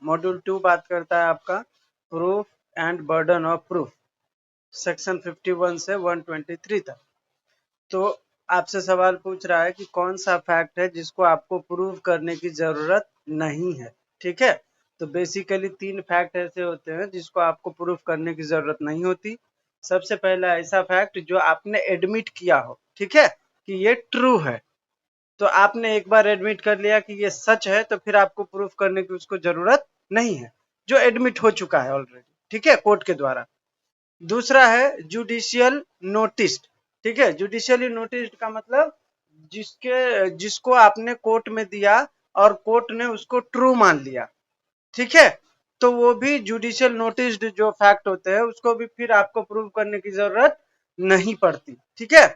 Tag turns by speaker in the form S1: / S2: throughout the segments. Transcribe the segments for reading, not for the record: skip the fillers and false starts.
S1: Module 2 बात करता है आपका proof and burden of proof, section 51 से 123 तक। तो आपसे सवाल पूछ रहा है कि कौन सा फैक्ट है जिसको आपको प्रूव करने की जरूरत नहीं है। ठीक है, तो बेसिकली 3 फैक्ट ऐसे होते हैं जिसको आपको प्रूफ करने की जरूरत नहीं होती। सबसे पहला ऐसा फैक्ट जो आपने एडमिट किया हो, ठीक है, कि ये ट्रू है। तो आपने एक बार एडमिट कर लिया कि ये सच है, तो फिर आपको प्रूफ करने की उसको जरूरत नहीं है, जो एडमिट हो चुका है ऑलरेडी, ठीक है, कोर्ट के द्वारा। दूसरा है जुडिशियल नोटिस्ड। ठीक है, जुडिशियली नोटिस्ड का मतलब जिसको आपने कोर्ट में दिया और कोर्ट ने उसको ट्रू मान लिया, ठीक है, तो वो भी जुडिशियल नोटिस्ड जो फैक्ट होते हैं उसको भी फिर आपको प्रूव करने की जरूरत नहीं पड़ती। ठीक है,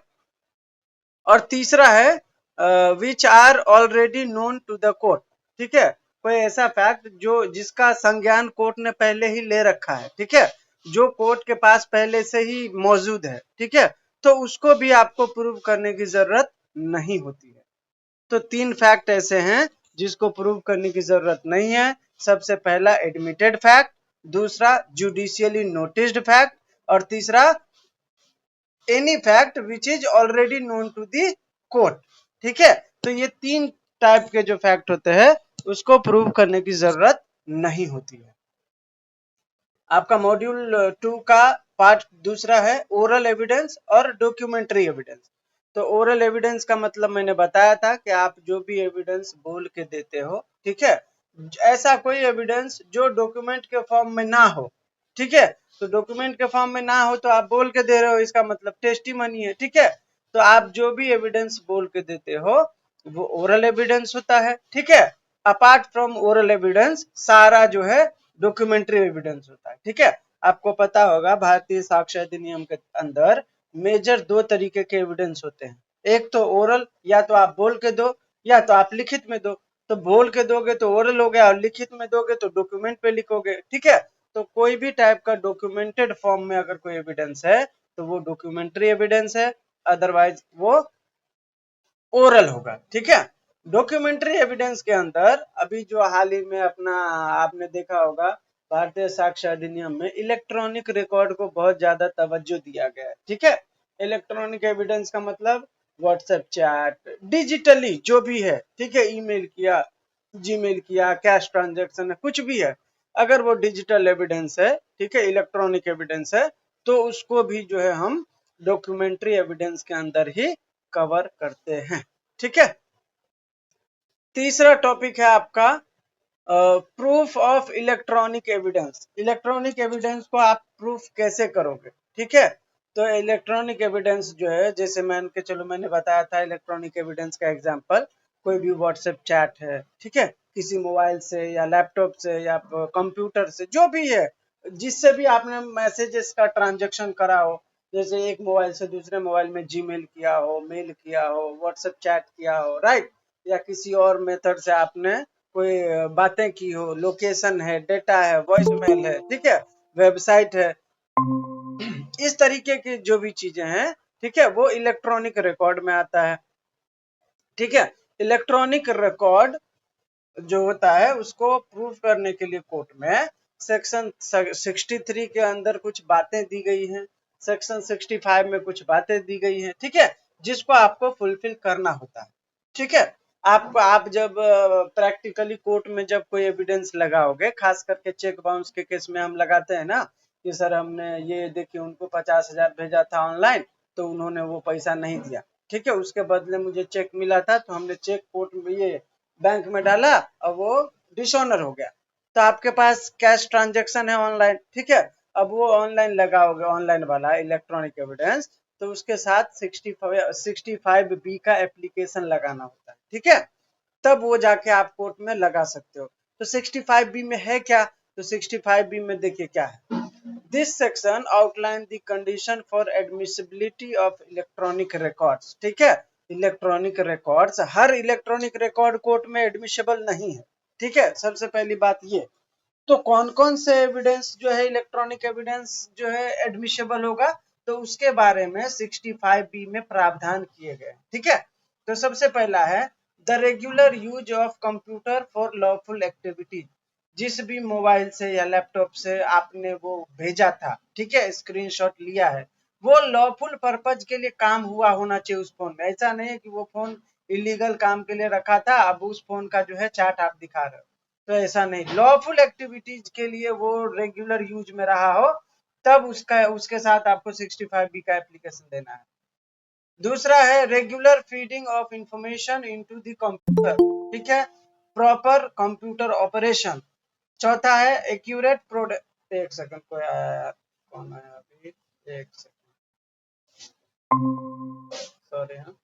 S1: और तीसरा है which are already known to the court. ठीक है, कोई ऐसा फैक्ट जो जिसका संज्ञान कोर्ट ने पहले ही ले रखा है, ठीक है, जो कोर्ट के पास पहले से ही मौजूद है, ठीक है, तो उसको भी आपको प्रूव करने की जरूरत नहीं होती है। तो 3 फैक्ट ऐसे हैं जिसको प्रूव करने की जरूरत नहीं है। सबसे पहला एडमिटेड फैक्ट, दूसरा जुडिशियली नोटिस्ड फैक्ट, और तीसरा any fact which is already known to the court. ठीक है, तो ये 3 टाइप के जो फैक्ट होते हैं उसको प्रूव करने की जरूरत नहीं होती है। आपका मॉड्यूल 2 का पार्ट दूसरा है ओरल एविडेंस और डॉक्यूमेंट्री एविडेंस। तो ओरल एविडेंस का मतलब मैंने बताया था कि आप जो भी एविडेंस बोल के देते हो, ठीक है, ऐसा कोई एविडेंस जो डॉक्यूमेंट के फॉर्म में ना हो, ठीक है, तो डॉक्यूमेंट के फॉर्म में ना हो तो आप बोल के दे रहे हो, इसका मतलब टेस्टिमनी है। ठीक है, तो आप जो भी एविडेंस बोल के देते हो वो ओरल एविडेंस होता है। ठीक है, अपार्ट फ्रॉम ओरल एविडेंस सारा जो है डॉक्यूमेंट्री एविडेंस होता है। ठीक है, आपको पता होगा भारतीय साक्ष्य अधिनियम के अंदर मेजर 2 तरीके के एविडेंस होते हैं। एक तो ओरल, या तो आप बोल के दो या तो आप लिखित में दो। तो बोल के दोगे तो ओरल हो गया और लिखित में दोगे तो डॉक्यूमेंट पे लिखोगे। ठीक है, तो कोई भी टाइप का डॉक्यूमेंटेड फॉर्म में अगर कोई एविडेंस है तो वो डॉक्यूमेंट्री एविडेंस है, अदरवाइज वो ओरल होगा। ठीक है, डॉक्यूमेंट्री एविडेंस के अंदर अभी जो हाल ही में अपना आपने देखा होगा भारतीय साक्ष्य अधिनियम में इलेक्ट्रॉनिक रिकॉर्ड को बहुत ज्यादा तवज्जो दिया गया है। ठीक है, इलेक्ट्रॉनिक एविडेंस का मतलब व्हाट्सएप चैट, डिजिटली जो भी है, ठीक है, ईमेल किया, जीमेल किया, कैश ट्रांजैक्शन है, कुछ भी है, अगर वो डिजिटल एविडेंस है, ठीक है, इलेक्ट्रॉनिक एविडेंस है, तो उसको भी जो है हम डॉक्यूमेंट्री एविडेंस के अंदर ही कवर करते हैं। ठीक है, तीसरा टॉपिक है आपका proof of electronic evidence. Electronic evidence को आप प्रूफ कैसे करोगे? ठीक है, तो इलेक्ट्रॉनिक एविडेंस जो है, जैसे मान के चलो मैंने बताया था इलेक्ट्रॉनिक एविडेंस का एग्जांपल, कोई भी व्हाट्सएप चैट है, ठीक है, किसी मोबाइल से या लैपटॉप से या कंप्यूटर से, जो भी है, जिससे भी आपने मैसेजेस का ट्रांजेक्शन करा हो, जैसे एक मोबाइल से दूसरे मोबाइल में जीमेल किया हो, मेल किया हो, व्हाट्सएप चैट किया हो, राइट, या किसी और मेथड से आपने कोई बातें की हो, लोकेशन है, डेटा है, वॉइस मेल है, ठीक है, वेबसाइट है, इस तरीके की जो भी चीजें हैं, ठीक है, वो इलेक्ट्रॉनिक रिकॉर्ड में आता है। ठीक है, इलेक्ट्रॉनिक रिकॉर्ड जो होता है उसको प्रूव करने के लिए कोर्ट में सेक्शन 63 के अंदर कुछ बातें दी गई हैं, सेक्शन 65 में कुछ बातें दी गई हैं, ठीक है, जिसको आपको फुलफिल करना होता है। ठीक है, आप जब प्रैक्टिकली कोर्ट में जब कोई एविडेंस लगाओगे, खास करके चेक बाउंस के केस में हम लगाते हैं ना कि सर हमने ये देखिए उनको 50,000 भेजा था ऑनलाइन, तो उन्होंने वो पैसा नहीं दिया, ठीक है, उसके बदले मुझे चेक मिला था, तो हमने चेक कोर्ट में ये बैंक में डाला और वो डिसऑनर हो गया, तो आपके पास कैश ट्रांजेक्शन है ऑनलाइन, ठीक है, अब वो ऑनलाइन लगाओगे, ऑनलाइन वाला इलेक्ट्रॉनिक एविडेंस, तो उसके साथ 65B का एप्लीकेशन लगाना होता है। ठीक है, तब वो जाके आप कोर्ट में लगा सकते हो। तो 65B में है क्या? तो 65B में देखिए क्या है। This section outline the condition for admissibility of electronic records. ठीक है, इलेक्ट्रॉनिक रिकॉर्ड्स, हर इलेक्ट्रॉनिक रिकॉर्ड कोर्ट में एडमिसिबल नहीं है। ठीक है, सबसे पहली बात ये। तो कौन कौन से एविडेंस जो है इलेक्ट्रॉनिक एविडेंस जो है एडमिसिबल होगा, तो उसके बारे में 65B में प्रावधान किए गए। ठीक है, तो सबसे पहला है the regular use of computer for lawful activity. जिस भी मोबाइल से या लैपटॉप से आपने वो भेजा था, ठीक है, स्क्रीनशॉट लिया है, वो लॉफुल पर्पज के लिए काम हुआ होना चाहिए उस फोन में। ऐसा नहीं है कि वो फोन इलीगल काम के लिए रखा था, अब उस फोन का जो है चार्ट आप दिखा रहे हो, तो ऐसा नहीं। लॉफुल एक्टिविटीज के लिए वो रेगुलर यूज में रहा हो, तब उसके साथ आपको 65B का एप्लीकेशन देना है। दूसरा है regular feeding of information into the computer, ठीक है, प्रॉपर कंप्यूटर ऑपरेशन। चौथा है एक्यूरेट प्रोडक्ट, एक सेकंड, कोई आया यार, कौन आया अभी, एक सेकंड, सॉरी। हाँ,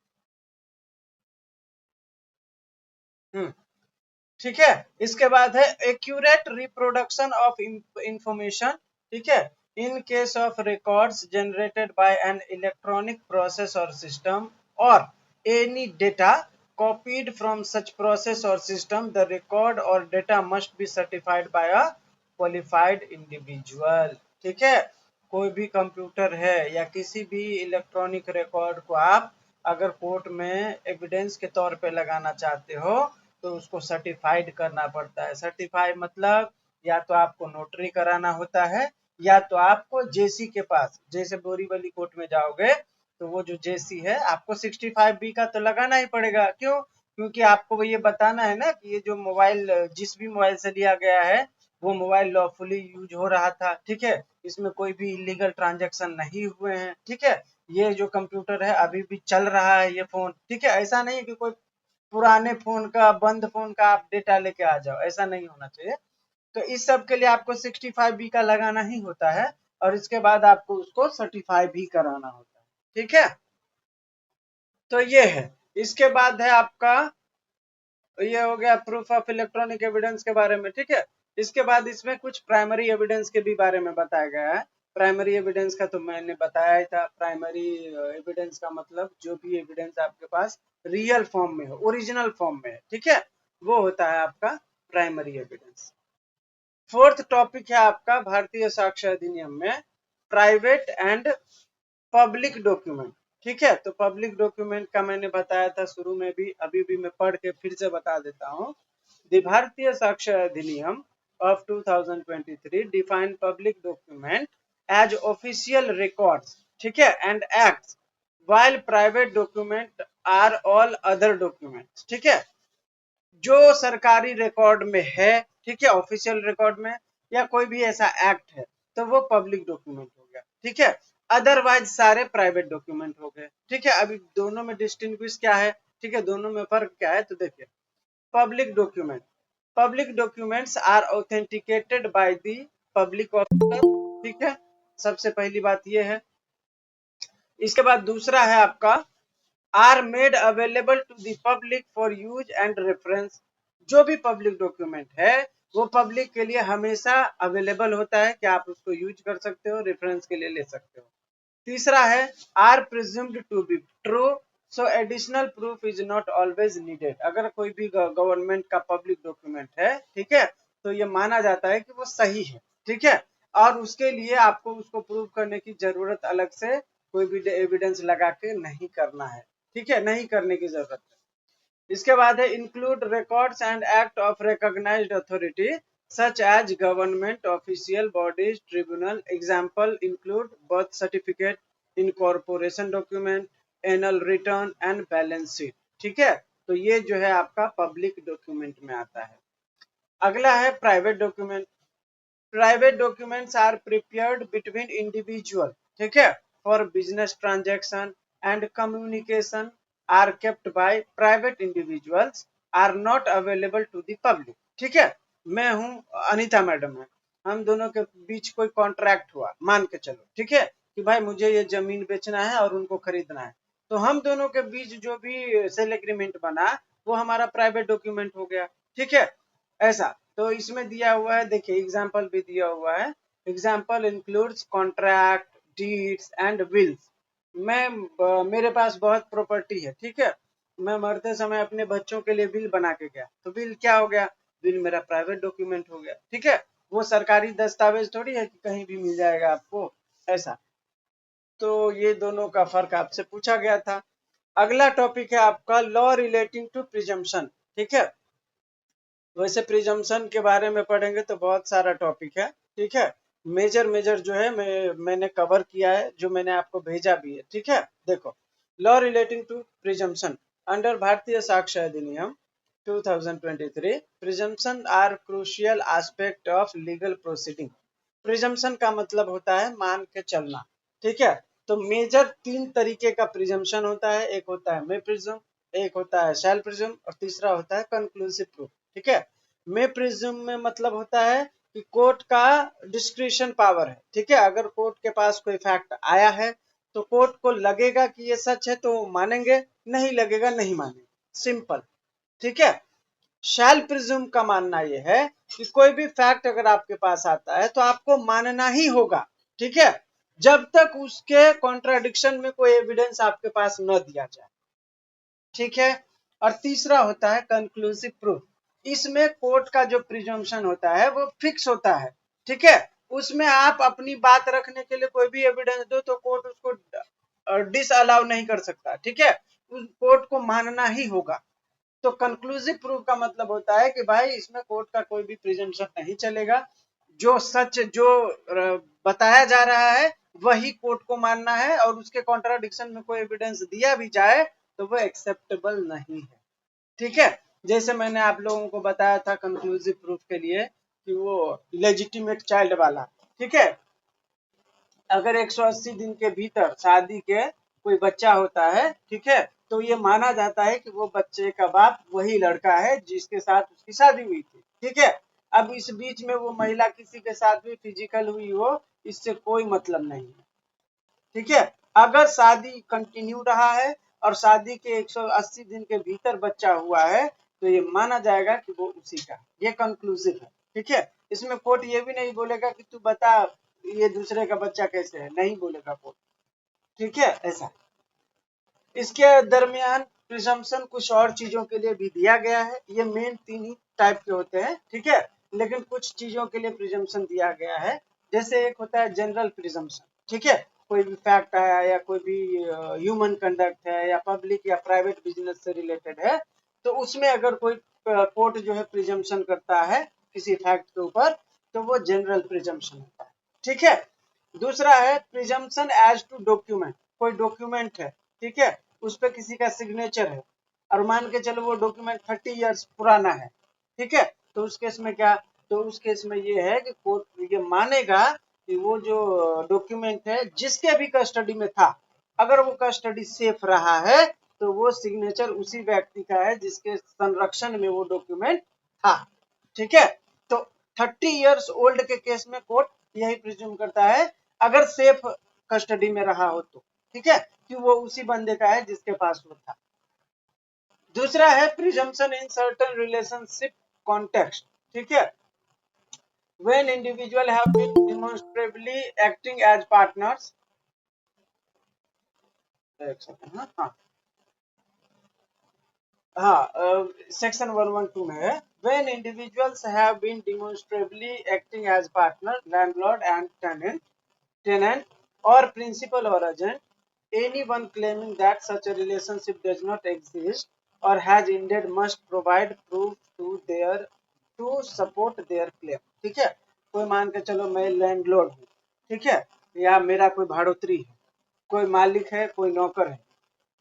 S1: ठीक है। इसके बाद है एक्यूरेट रिप्रोडक्शन ऑफ इंफॉर्मेशन, ठीक है, इन case of records generated by an electronic process और सिस्टम और any data copied from such process or system, the record or data must be certified by a qualified individual, ठीक है। कोई भी computer है या किसी भी इलेक्ट्रॉनिक रिकॉर्ड को आप अगर कोर्ट में एविडेंस के तौर पे लगाना चाहते हो, तो उसको सर्टिफाइड करना पड़ता है। सर्टिफाई मतलब या तो आपको नोटरी कराना होता है, या तो आपको जेसी के पास, जैसे बोरीवली कोर्ट में जाओगे तो वो जो जेसी है आपको 65B का तो लगाना ही पड़ेगा। क्यों? क्योंकि आपको ये बताना है ना कि ये जो मोबाइल, जिस भी मोबाइल से लिया गया है, वो मोबाइल लॉफुली यूज हो रहा था, ठीक है, इसमें कोई भी इलीगल ट्रांजेक्शन नहीं हुए हैं, ठीक है, ये जो कंप्यूटर है अभी भी चल रहा है ये फोन, ठीक है। ऐसा नहीं है कि कोई पुराने फोन का, बंद फोन का आप डेटा लेके आ जाओ, ऐसा नहीं होना चाहिए। तो इस सब के लिए आपको 65B का लगाना ही होता है, और इसके बाद आपको उसको सर्टिफाई भी कराना होता है, ठीक है। तो ये है। इसके बाद है आपका, ये हो गया प्रूफ ऑफ इलेक्ट्रॉनिक एविडेंस के बारे में, ठीक है। इसके बाद इसमें कुछ प्राइमरी एविडेंस के भी बारे में बताया गया है। प्राइमरी एविडेंस का तो मैंने बताया ही था। प्राइमरी एविडेंस का मतलब जो भी एविडेंस आपके पास रियल फॉर्म में हो, ओरिजिनल फॉर्म में है, ठीक है, वो होता है आपका प्राइमरी एविडेंस। फोर्थ टॉपिक है आपका भारतीय साक्ष्य अधिनियम में प्राइवेट एंड पब्लिक डॉक्यूमेंट, ठीक है। तो पब्लिक डॉक्यूमेंट का मैंने बताया था शुरू में भी, अभी भी मैं पढ़ के फिर से बता देता हूँ। द भारतीय साक्ष्य अधिनियम of 2023 define public document as official records, ठीक है, and acts, while private document are all other documents, ठीक है। जो सरकारी रिकॉर्ड में है, ठीक है, ऑफिशियल रिकॉर्ड में, या कोई भी ऐसा एक्ट है, तो वो पब्लिक डॉक्यूमेंट हो गया, ठीक है। अदरवाइज सारे प्राइवेट डॉक्यूमेंट हो गए, ठीक है। अभी दोनों में डिस्टिंग्विश क्या है, ठीक है, दोनों में फर्क क्या है, तो देखिए। Public document, public documents are authenticated by the public officer, ठीक है, सबसे पहली बात ये है। इसके बाद दूसरा है आपका are made available to the public for use and reference. जो भी पब्लिक डॉक्यूमेंट है वो पब्लिक के लिए हमेशा अवेलेबल होता है कि आप उसको यूज कर सकते हो, रेफरेंस के लिए ले सकते हो। तीसरा है are presumed to be true, so additional proof is not always needed. अगर कोई भी गवर्नमेंट का पब्लिक डॉक्यूमेंट है, ठीक है, तो ये माना जाता है कि वो सही है, ठीक है, और उसके लिए आपको उसको प्रूव करने की जरूरत अलग से कोई भी एविडेंस लगा के नहीं करना है, ठीक है, नहीं करने की जरूरत है। इसके बाद है include records and act of recognised authority such as government official bodies tribunal. Example include birth certificate, incorporation document, annual return and balance sheet, ठीक है। तो ये जो है आपका पब्लिक डॉक्यूमेंट में आता है। अगला है private document. Private documents are prepared between individual, ठीक है, for business transaction and communication are kept by private individuals, are not available to the public, ठीक है। मैं हूं, अनीता मैडम है, हम दोनों के बीच कोई कॉन्ट्रैक्ट हुआ, मान के चलो, ठीक है, कि भाई मुझे ये जमीन बेचना है और उनको खरीदना है, तो हम दोनों के बीच जो भी सेल एग्रीमेंट बना वो हमारा प्राइवेट डॉक्यूमेंट हो गया, ठीक है। ऐसा, तो इसमें दिया हुआ है, देखिए एग्जाम्पल भी दिया हुआ है। Example includes contract, deeds and wills. मैं मेरे पास बहुत प्रॉपर्टी है, ठीक है, मैं मरते समय अपने बच्चों के लिए बिल बना के गया, तो बिल क्या हो गया, बिल मेरा प्राइवेट डॉक्यूमेंट हो गया, ठीक है। वो सरकारी दस्तावेज थोड़ी है कि कहीं भी मिल जाएगा आपको, ऐसा। तो ये दोनों का फर्क आपसे पूछा गया था। अगला टॉपिक है आपका लॉ रिलेटिंग टू प्रिजम्पशन, ठीक है। वैसे प्रिजम्पशन के बारे में पढ़ेंगे तो बहुत सारा टॉपिक है, ठीक है। मेजर मेजर जो है मैंने कवर किया है, जो मैंने आपको भेजा भी है, ठीक है। देखो, law relating to presumption under Bharatiya Sakshya Adhiniyam 2023, presumption are crucial aspect of legal proceeding. Presumption का मतलब होता है मान के चलना, ठीक है। तो मेजर तीन तरीके का प्रिजम्पशन होता है, एक होता है मे प्रिज्म, एक होता है शैल प्रिज्म, और तीसरा होता है कंक्लूसिव प्रूफ, ठीक है। मे प्रिज्म में मतलब होता है कि कोर्ट का डिस्क्रिशन पावर है, ठीक है। अगर कोर्ट के पास कोई फैक्ट आया है तो कोर्ट को लगेगा कि ये सच है तो मानेंगे, नहीं लगेगा नहीं मानेंगे, सिंपल, ठीक है। शैल प्रिज्म का मानना यह है कि कोई भी फैक्ट अगर आपके पास आता है तो आपको मानना ही होगा, ठीक है, जब तक उसके कॉन्ट्राडिक्शन में कोई एविडेंस आपके पास न दिया जाए, ठीक है। और तीसरा होता है कंक्लूसिव प्रूफ। इसमें कोर्ट का जो प्रिजम्पशन होता है वो फिक्स होता है, ठीक है। उसमें आप अपनी बात रखने के लिए कोई भी एविडेंस दो तो कोर्ट उसको डिस अलाउ नहीं कर सकता, ठीक है। उस कोर्ट को मानना ही होगा। तो कंक्लूसिव प्रूफ का मतलब होता है कि भाई इसमें कोर्ट का कोई भी प्रिजम्पशन नहीं चलेगा, जो सच जो बताया जा रहा है वही कोर्ट को मानना है, और उसके कॉन्ट्राडिक्शन में कोई एविडेंस दिया भी जाए तो वो एक्सेप्टेबल नहीं है, ठीक है। जैसे मैंने आप लोगों को बताया था कंक्लूसिव प्रूफ के लिए कि वो लेजिटिमेट चाइल्ड वाला, ठीक है। अगर 180 दिन के भीतर शादी के कोई बच्चा होता है, ठीक है, तो ये माना जाता है कि वो बच्चे का बाप वही लड़का है जिसके साथ उसकी शादी हुई थी, ठीक है। अब इस बीच में वो महिला किसी के साथ भी फिजिकल हुई हो, इससे कोई मतलब नहीं है, ठीक है। अगर शादी कंटिन्यू रहा है और शादी के 180 दिन के भीतर बच्चा हुआ है तो ये माना जाएगा कि वो उसी का, ये कंक्लूसिव है, ठीक है। इसमें कोर्ट ये भी नहीं बोलेगा कि तू बता ये दूसरे का बच्चा कैसे है, नहीं बोलेगा कोर्ट, ठीक है। ऐसा इसके दरमियान प्रिजम्पशन कुछ और चीजों के लिए भी दिया गया है, ये मेन तीन ही टाइप के होते हैं, ठीक है। लेकिन कुछ चीजों के लिए प्रिजम्पशन दिया गया है, जैसे एक होता है जनरल प्रिजम्पशन, ठीक है। कोई भी फैक्ट आया या कोई भी ह्यूमन कंडक्ट है या पब्लिक या प्राइवेट बिजनेस से रिलेटेड है, तो उसमें अगर कोई कोर्ट जो है प्रिजम्पशन करता है किसी फैक्ट के ऊपर तो वो जनरल प्रिजम्पशन होता है, ठीक है। दूसरा है प्रिजम्पशन एज टू डॉक्यूमेंट। कोई डॉक्यूमेंट है, ठीक है, उस पर किसी का सिग्नेचर है और मान के चलो वो डॉक्यूमेंट 30 इयर्स पुराना है, ठीक है। तो उस केस में क्या, तो उस केस में ये है कि कोर्ट ये मानेगा कि वो जो डॉक्यूमेंट है जिसके भी कस्टडी में था, अगर वो कस्टडी सेफ रहा है तो वो सिग्नेचर उसी व्यक्ति का है जिसके संरक्षण में वो डॉक्यूमेंट था, ठीक है। तो 30 इयर्स ओल्ड के केस में कोर्ट यही प्रिज्यूम करता है अगर सेफ कस्टडी में रहा हो तो, ठीक है, कि वो उसी बंदे का है जिसके पास वो था। दूसरा है presumption in certain relationship context, ठीक है। when individual have been demonstrably acting as partners, एक सेकंड, हाँ हाँ, सेक्शन 112 में है when individuals have been demonstrably acting as partner, landlord and tenant or principal or agent, anyone claiming that such a relationship does not exist or has ended must provide proof to support their claim, ठीक है। कोई मान के चलो मैं landlord हूँ, ठीक है, या मेरा कोई भाड़ोत्री है, कोई मालिक है कोई नौकर है,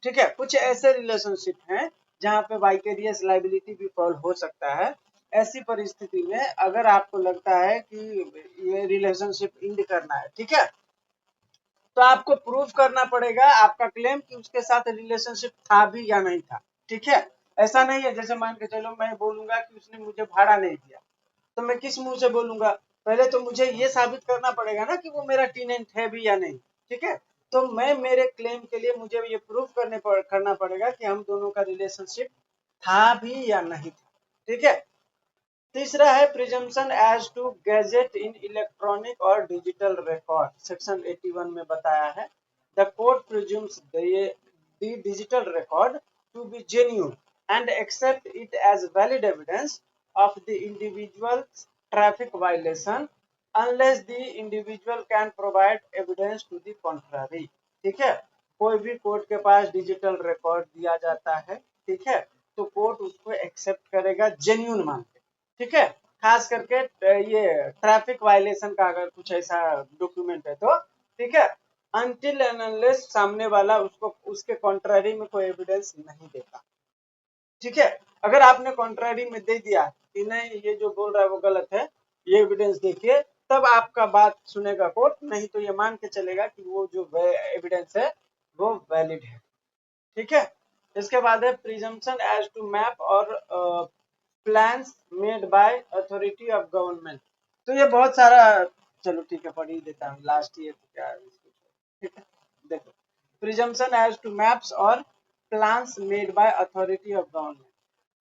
S1: ठीक है। कुछ ऐसे रिलेशनशिप हैं जहां पे वाइकेरियस लाइबिलिटी भी फॉल हो सकता है। ऐसी परिस्थिति में अगर आपको लगता है कि ये रिलेशनशिप इंड करना है, ठीक है, तो आपको प्रूफ करना पड़ेगा आपका क्लेम कि उसके साथ रिलेशनशिप था भी या नहीं था, ठीक है। ऐसा नहीं है जैसे मान के चलो मैं बोलूंगा कि उसने मुझे भाड़ा नहीं दिया, तो मैं किस मुंह से बोलूंगा, पहले तो मुझे ये साबित करना पड़ेगा ना कि वो मेरा टेनेंट है भी या नहीं, ठीक है। तो मैं मेरे क्लेम के लिए मुझे ये प्रूफ करना पड़ेगा कि हम दोनों का रिलेशनशिप था भी या नहीं था, ठीक है। तीसरा है presumption as to gadget in electronic और डिजिटल रिकॉर्ड, सेक्शन 81 में बताया है the court presumes the digital record to be genuine and accept it as valid evidence of the individual's traffic violation unless the individual can provide evidence to the contrary, ठीक है। कोई भी court के पास digital record दिया जाता है, ठीक है, तो कोर्ट उसको एक्सेप्ट करेगा जेन्युइन मान के, ठीक है, खास करके ये ट्रैफिक वायलेशन का अगर कुछ ऐसा डॉक्यूमेंट है तो, ठीक है, अनटिल एंड अनलेस सामने वाला उसको उसके कॉन्ट्ररी में कोई एविडेंस नहीं देता। ठीक है, अगर आपने कॉन्ट्ररी में दे दिया कि नहीं ये जो बोल रहा है वो गलत है, ये एविडेंस देखिए, तब आपका बात सुनेगा कोर्ट, नहीं तो ये मान के चलेगा कि वो जो एविडेंस है वो वैलिड है। ठीक है, इसके बाद है प्रिजम्पशन एज टू मैप और plans made by authority of government. तो ये बहुत सारा, चलो ठीक है पढ़ ही देता हूँ, लास्ट ईयर क्या है इसको। ठीक है, देखो, प्रिजम्पशन एज टू मैप्स और plans made by authority of government.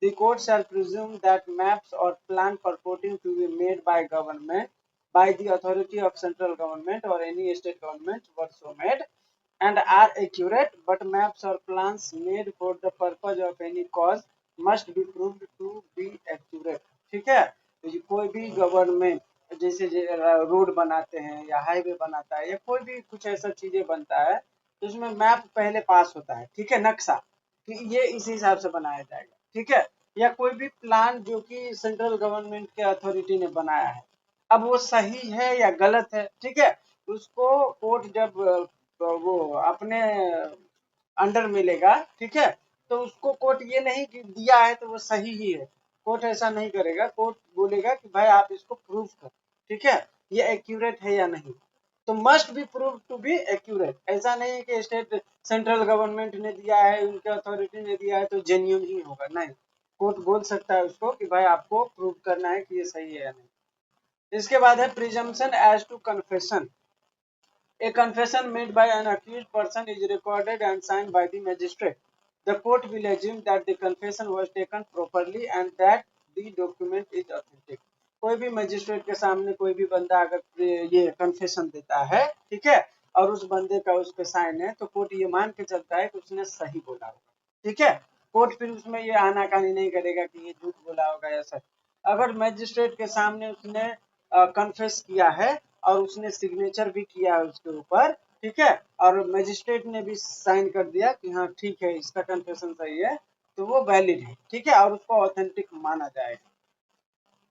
S1: The court shall presume that maps or plan purporting to be made by government, by the authority of central government or any state government were so made and are accurate, but maps or plans made for the purpose of any cause must be proved to be accurate. ठीक है, तो ये कोई भी government जैसे road बनाते हैं या हाईवे बनाता है या कोई भी कुछ ऐसा चीजें बनता है तो उसमें मैप पहले पास होता है, ठीक है, नक्शा कि ये इस हिसाब से बनाया जाएगा। ठीक है, या कोई भी प्लान जो कि सेंट्रल गवर्नमेंट के अथॉरिटी ने बनाया है, अब वो सही है या गलत है, ठीक है, उसको कोर्ट जब वो अपने अंडर मिलेगा, ठीक है, तो उसको कोर्ट ये नहीं कि दिया है तो वो सही ही है, कोर्ट ऐसा नहीं करेगा, कोर्ट बोलेगा कि भाई आप इसको प्रूव कर, ठीक है, ये एक्यूरेट है या नहीं, तो must be prove to be accurate. ऐसा नहीं है कि स्टेट सेंट्रल गवर्नमेंट ने दिया है, उनके अथॉरिटी ने दिया है तो जेन्यून ही होगा, नहीं, कोर्ट बोल सकता है उसको कि भाई आपको प्रूव करना है कि ये सही है या नहीं। इसके बाद है presumption as to confession. A confession made by an accused person is recorded and signed by the magistrate. The court will assume that the confession was taken properly and that the document is authentic. कोई भी magistrate के सामने कोई भी बंदा अगर ये confession देता है, ठीक है, और उस बंदे का उस पे साइन है, तो कोर्ट ये मान के चलता है कि उसने सही बोला होगा। ठीक है, कोर्ट फिर उसमें ये आनाकानी नहीं करेगा कि ये झूठ बोला होगा या सच। अगर मजिस्ट्रेट के सामने उसने कन्फेस किया है और उसने सिग्नेचर भी किया है उसके ऊपर, ठीक है, और मजिस्ट्रेट ने भी साइन कर दिया कि हाँ ठीक है इसका कन्फेशन सही है, तो वो वैलिड है, ठीक है, और उसको ऑथेंटिक माना जाएगा।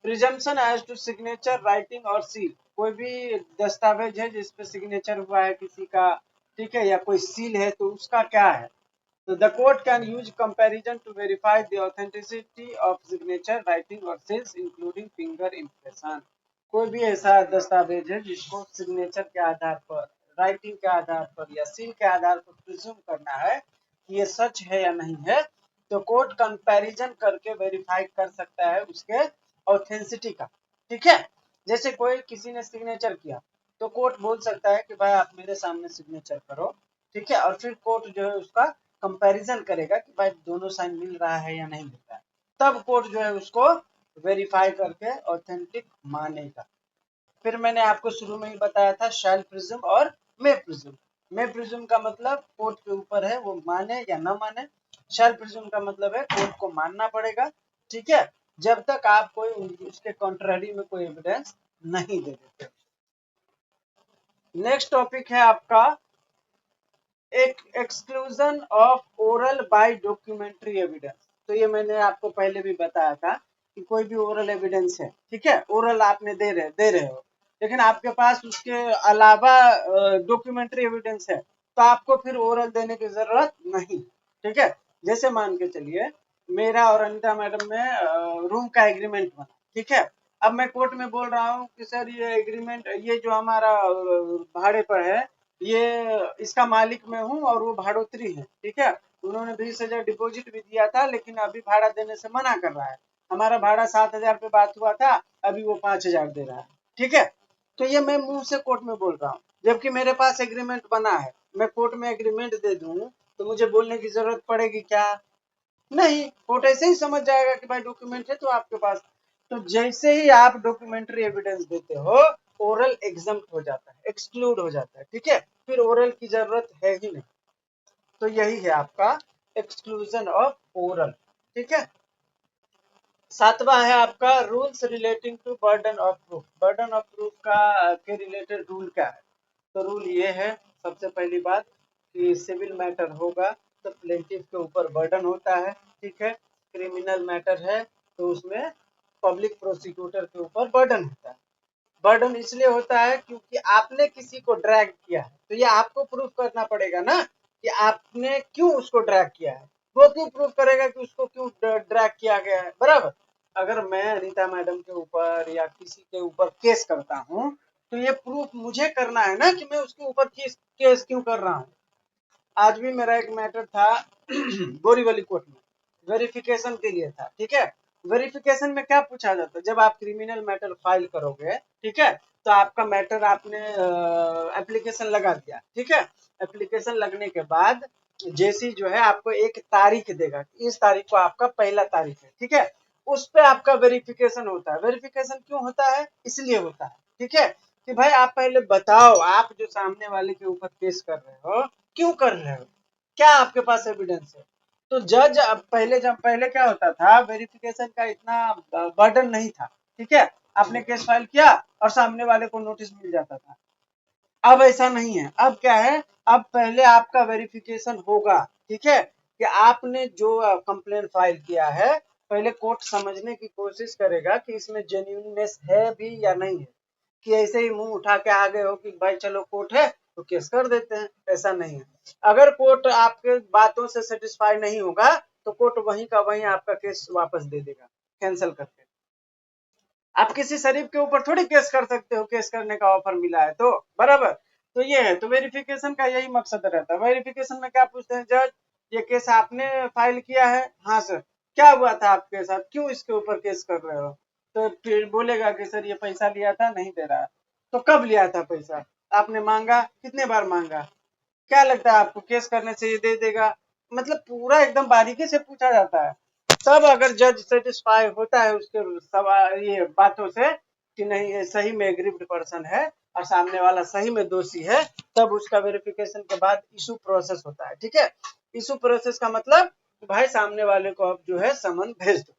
S1: Presumption as to signature writing और सील। कोई भी दस्तावेज है जिसपे सिग्नेचर हुआ है किसी का, ठीक है, या कोई सील है तो उसका क्या है, तो the court can use comparison to verify the authenticity of signature, writing or seals, including finger impression. कोई भी ऐसा दस्तावेज है जिसको सिग्नेचर के आधार पर, राइटिंग के आधार पर या सील के आधार पर प्रिज्यूम करना है कि ये सच है या नहीं है, तो कोर्ट कंपैरिजन करके वेरीफाई कर सकता है उसके ऑथेंसिटी का। ठीक है, जैसे कोई किसी ने सिग्नेचर किया तो कोर्ट बोल सकता है कि भाई आप मेरे सामने सिग्नेचर करो, ठीक है, और फिर कोर्ट जो है उसका कंपैरिजन करेगा कि भाई दोनों साइन मिल रहा है या नहीं मिल रहा है, तब कोर्ट जो है उसको वेरीफाई करके ऑथेंटिक मानेगा। फिर मैंने आपको शुरू में ही बताया था शैल प्रिज्म और मे प्रिज्म। मे प्रिज्म का मतलब कोर्ट के ऊपर है वो माने या ना माने, शैल प्रिज्म का मतलब है कोर्ट को मानना पड़ेगा, ठीक है, जब तक आप कोई उसके कॉन्ट्ररी में कोई एविडेंस नहीं दे देते। नेक्स्ट टॉपिक है आपका एक exclusion of oral by documentary evidence. तो ये मैंने आपको पहले भी बताया था कि कोई भी ओरल एविडेंस है, ठीक है, ओरल आपने दे रहे हो, लेकिन आपके पास उसके अलावा डॉक्यूमेंट्री एविडेंस है तो आपको फिर ओरल देने की जरूरत नहीं। ठीक है, जैसे मान के चलिए मेरा और अनिता मैडम में रूम का एग्रीमेंट बना, ठीक है, अब मैं कोर्ट में बोल रहा हूँ कि सर ये एग्रीमेंट, ये जो हमारा भाड़े पर है, ये इसका मालिक मैं हूँ और वो भाड़ोत्री है, ठीक है, उन्होंने 20,000 डिपॉजिट भी दिया था लेकिन अभी भाड़ा देने से मना कर रहा है, हमारा भाड़ा 7,000 पे बात हुआ था, अभी वो 5,000 दे रहा है। ठीक है, तो ये मैं मुंह से कोर्ट में बोल रहा हूँ, जबकि मेरे पास एग्रीमेंट बना है, मैं कोर्ट में एग्रीमेंट दे दूं तो मुझे बोलने की जरूरत पड़ेगी क्या? नहीं, कोर्ट ऐसे ही समझ जाएगा कि भाई डॉक्यूमेंट है तो आपके पास। तो जैसे ही आप डॉक्यूमेंट्री एविडेंस देते हो, ओरल एग्जम्प्ट हो जाता है, एक्सक्लूड हो जाता है, ठीक है, फिर ओरल की जरूरत है ही नहीं। तो यही है आपका एक्सक्लूजन ऑफ ओरल। ठीक है, सातवां है आपका rules relating to burden of proof. Burden of proof का के रिलेटेड रूल क्या है? तो रूल ये है, सबसे पहली बात कि सिविल मैटर होगा तो प्लेंटिफ के ऊपर बर्डन होता है, ठीक है, क्रिमिनल मैटर है तो उसमें पब्लिक प्रोसिक्यूटर के ऊपर बर्डन होता है। बर्डन इसलिए होता है क्योंकि आपने किसी को ड्रैग किया है, तो ये आपको प्रूफ करना पड़ेगा ना कि आपने क्यों उसको ड्रैग किया है। वो क्यों प्रूफ करेगा कि उसको क्यों ड्रैग किया गया है, बराबर। अगर मैं अनीता मैडम के ऊपर या किसी के ऊपर केस करता हूँ तो ये प्रूफ मुझे करना है ना कि मैं उसके ऊपर केस क्यों कर रहा हूँ। आज भी मेरा एक मैटर था बोरीवली कोर्ट में, वेरिफिकेशन के लिए था, ठीक है। वेरिफिकेशन में क्या पूछा जाता है, जब आप क्रिमिनल मैटर फाइल करोगे, ठीक है, तो आपका मैटर आपने एप्लीकेशन लगा दिया, ठीक है। एप्लीकेशन लगने के बाद जेसी जो है आपको एक तारीख देगा, इस तारीख को आपका पहला तारीख है, ठीक है। उस पे आपका वेरिफिकेशन होता है। वेरिफिकेशन क्यों होता है, इसलिए होता है, ठीक है, कि भाई आप पहले बताओ, आप जो सामने वाले के ऊपर केस कर रहे हो क्यों कर रहे हो, क्या आपके पास एविडेंस है। तो जज अब जब पहले क्या होता था, वेरिफिकेशन का इतना बर्डन नहीं था, ठीक है। आपने केस फाइल किया और सामने वाले को नोटिस मिल जाता था। अब ऐसा नहीं है, अब क्या है, अब पहले आपका वेरिफिकेशन होगा, ठीक है, कि आपने जो कंप्लेन फाइल किया है, पहले कोर्ट समझने की कोशिश करेगा कि इसमें जेन्युइननेस है भी या नहीं है, कि ऐसे ही मुंह उठा के आ गए हो कि भाई चलो कोर्ट है तो केस कर देते हैं, ऐसा नहीं है। अगर कोर्ट आपके बातों से सेटिस्फाई नहीं होगा तो कोर्ट वहीं का वहीं आपका केस वापस दे देगा, कैंसिल करके। आप किसी शरीफ के ऊपर थोड़ी केस कर सकते हो, केस करने का ऑफर मिला है तो, बराबर। तो ये है, तो वेरिफिकेशन का यही मकसद रहता है। वेरिफिकेशन में क्या पूछते हैं, जज ये केस आपने फाइल किया है, हाँ सर, क्या हुआ था आपके साथ, क्यों इसके ऊपर केस कर रहे हो। तो फिर बोलेगा कि सर ये पैसा लिया था, नहीं दे रहा है। तो कब लिया था पैसा, आपने मांगा, कितने बार मांगा, क्या लगता है आपको केस करने से ये दे देगा। मतलब पूरा एकदम बारीकी से पूछा जाता है। तब अगर जज सेटिस्फाई होता है उसके सवाल ये बातों से कि नहीं ये सही में एग्रीव्ड पर्सन है और सामने वाला सही में दोषी है, तब उसका वेरिफिकेशन के बाद इशू प्रोसेस होता है, ठीक है। इशू प्रोसेस का मतलब भाई सामने वाले को अब जो है समन भेज दो,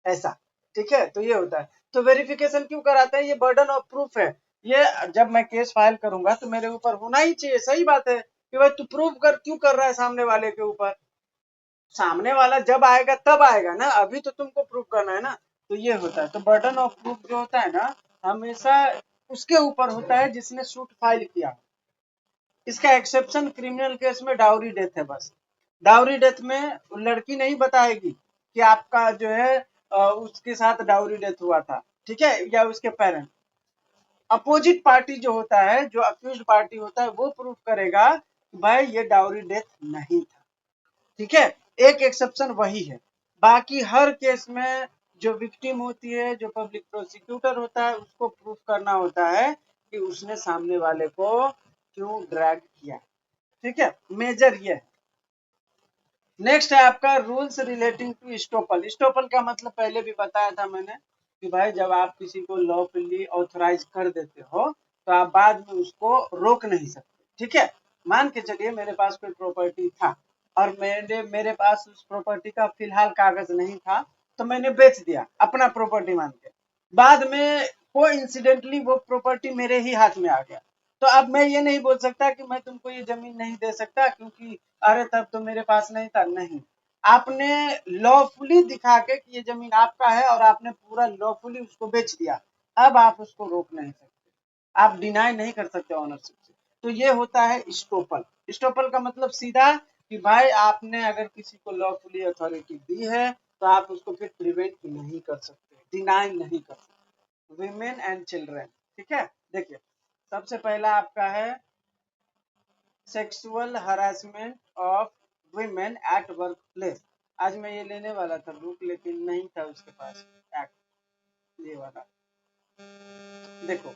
S1: ऐसा, ठीक है। तो ये होता है। तो वेरिफिकेशन क्यों कराते हैं, ये बर्डन ऑफ प्रूफ है। ये जब मैं केस फाइल करूंगा तो मेरे ऊपर होना ही चाहिए, सही बात है कि भाई तू प्रूव कर क्यों कर रहा है सामने वाले के ऊपर। सामने वाला जब आएगा तब आएगा ना, अभी तो तुमको प्रूव करना है ना। तो ये होता है। तो बर्डन ऑफ प्रूफ जो होता है ना, हमेशा उसके ऊपर होता है जिसने सूट फाइल किया। इसका एक्सेप्शन क्रिमिनल केस में डाउरी डेथ है बस। डाउरी डेथ में लड़की नहीं बताएगी कि आपका जो है उसके साथ डाउरी डेथ हुआ था, ठीक है, या उसके पेरेंट। अपोजिट पार्टी जो होता है, जो अक्यूज पार्टी होता है, वो प्रूफ करेगा कि भाई ये डाउरी डेथ नहीं था, ठीक है। एक एक्सेप्शन वही है, बाकी हर केस में जो विक्टिम होती है, जो पब्लिक प्रोसिक्यूटर होता है, उसको प्रूफ करना होता है कि उसने सामने वाले को क्यों ड्रैग किया, ठीक है। मेजर ये है। नेक्स्ट है आपका rules relating to estoppel. Estoppel का मतलब पहले भी बताया था मैंने कि भाई जब आप किसी को लॉफुली ऑथराइज कर देते हो तो आप बाद में उसको रोक नहीं सकते, ठीक है। मान के चलिए मेरे पास कोई प्रॉपर्टी था और मेरे पास उस प्रॉपर्टी का फिलहाल कागज नहीं था, तो मैंने बेच दिया अपना प्रॉपर्टी मान के। बाद में कोई इंसिडेंटली वो प्रॉपर्टी मेरे ही हाथ में आ गया, तो अब मैं ये नहीं बोल सकता कि मैं तुमको ये जमीन नहीं दे सकता क्योंकि अरे तब तो मेरे पास नहीं था, नहीं। आपने लॉफुली दिखा के कि ये जमीन आपका है और आपने पूरा लॉफुली उसको बेच दिया, अब आप उसको रोक नहीं सकते, आप डिनाई नहीं कर सकते ऑनरशिप से। तो ये होता है स्टॉपल। स्टॉपल का मतलब सीधा कि भाई आपने अगर किसी को लॉफुली अथॉरिटी दी है तो आप उसको फिर प्रिवेंट नहीं कर सकते, डिनाई नहीं कर सकते। वीमेन एंड चिल्ड्रन, ठीक है। देखिए सबसे पहला आपका है sexual harassment of women at work place. आज मैं ये लेने वाला था बुक लेकिन नहीं था उसके पास एक्ट, ये वाला देखो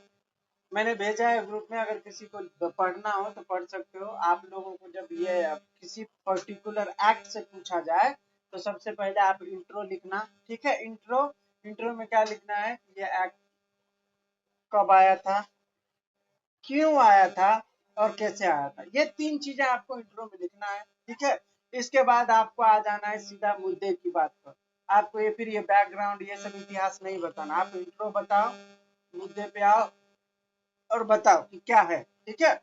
S1: मैंने भेजा है ग्रुप में, अगर किसी को पढ़ना हो तो पढ़ सकते हो। आप लोगों को जब ये किसी पर्टिकुलर एक्ट से पूछा जाए तो सबसे पहले आप इंट्रो लिखना, ठीक है। इंट्रो इंट्रो में क्या लिखना है, ये एक्ट कब आया था, क्यों आया था और कैसे आया था, ये तीन चीजें आपको इंट्रो में लिखना है, ठीक है। इसके बाद आपको आ जाना है सीधा मुद्दे की बात पर। आपको ये फिर ये बैकग्राउंड ये सब इतिहास नहीं बताना, आप इंट्रो बताओ, मुद्दे पे आओ और बताओ कि क्या है, ठीक है।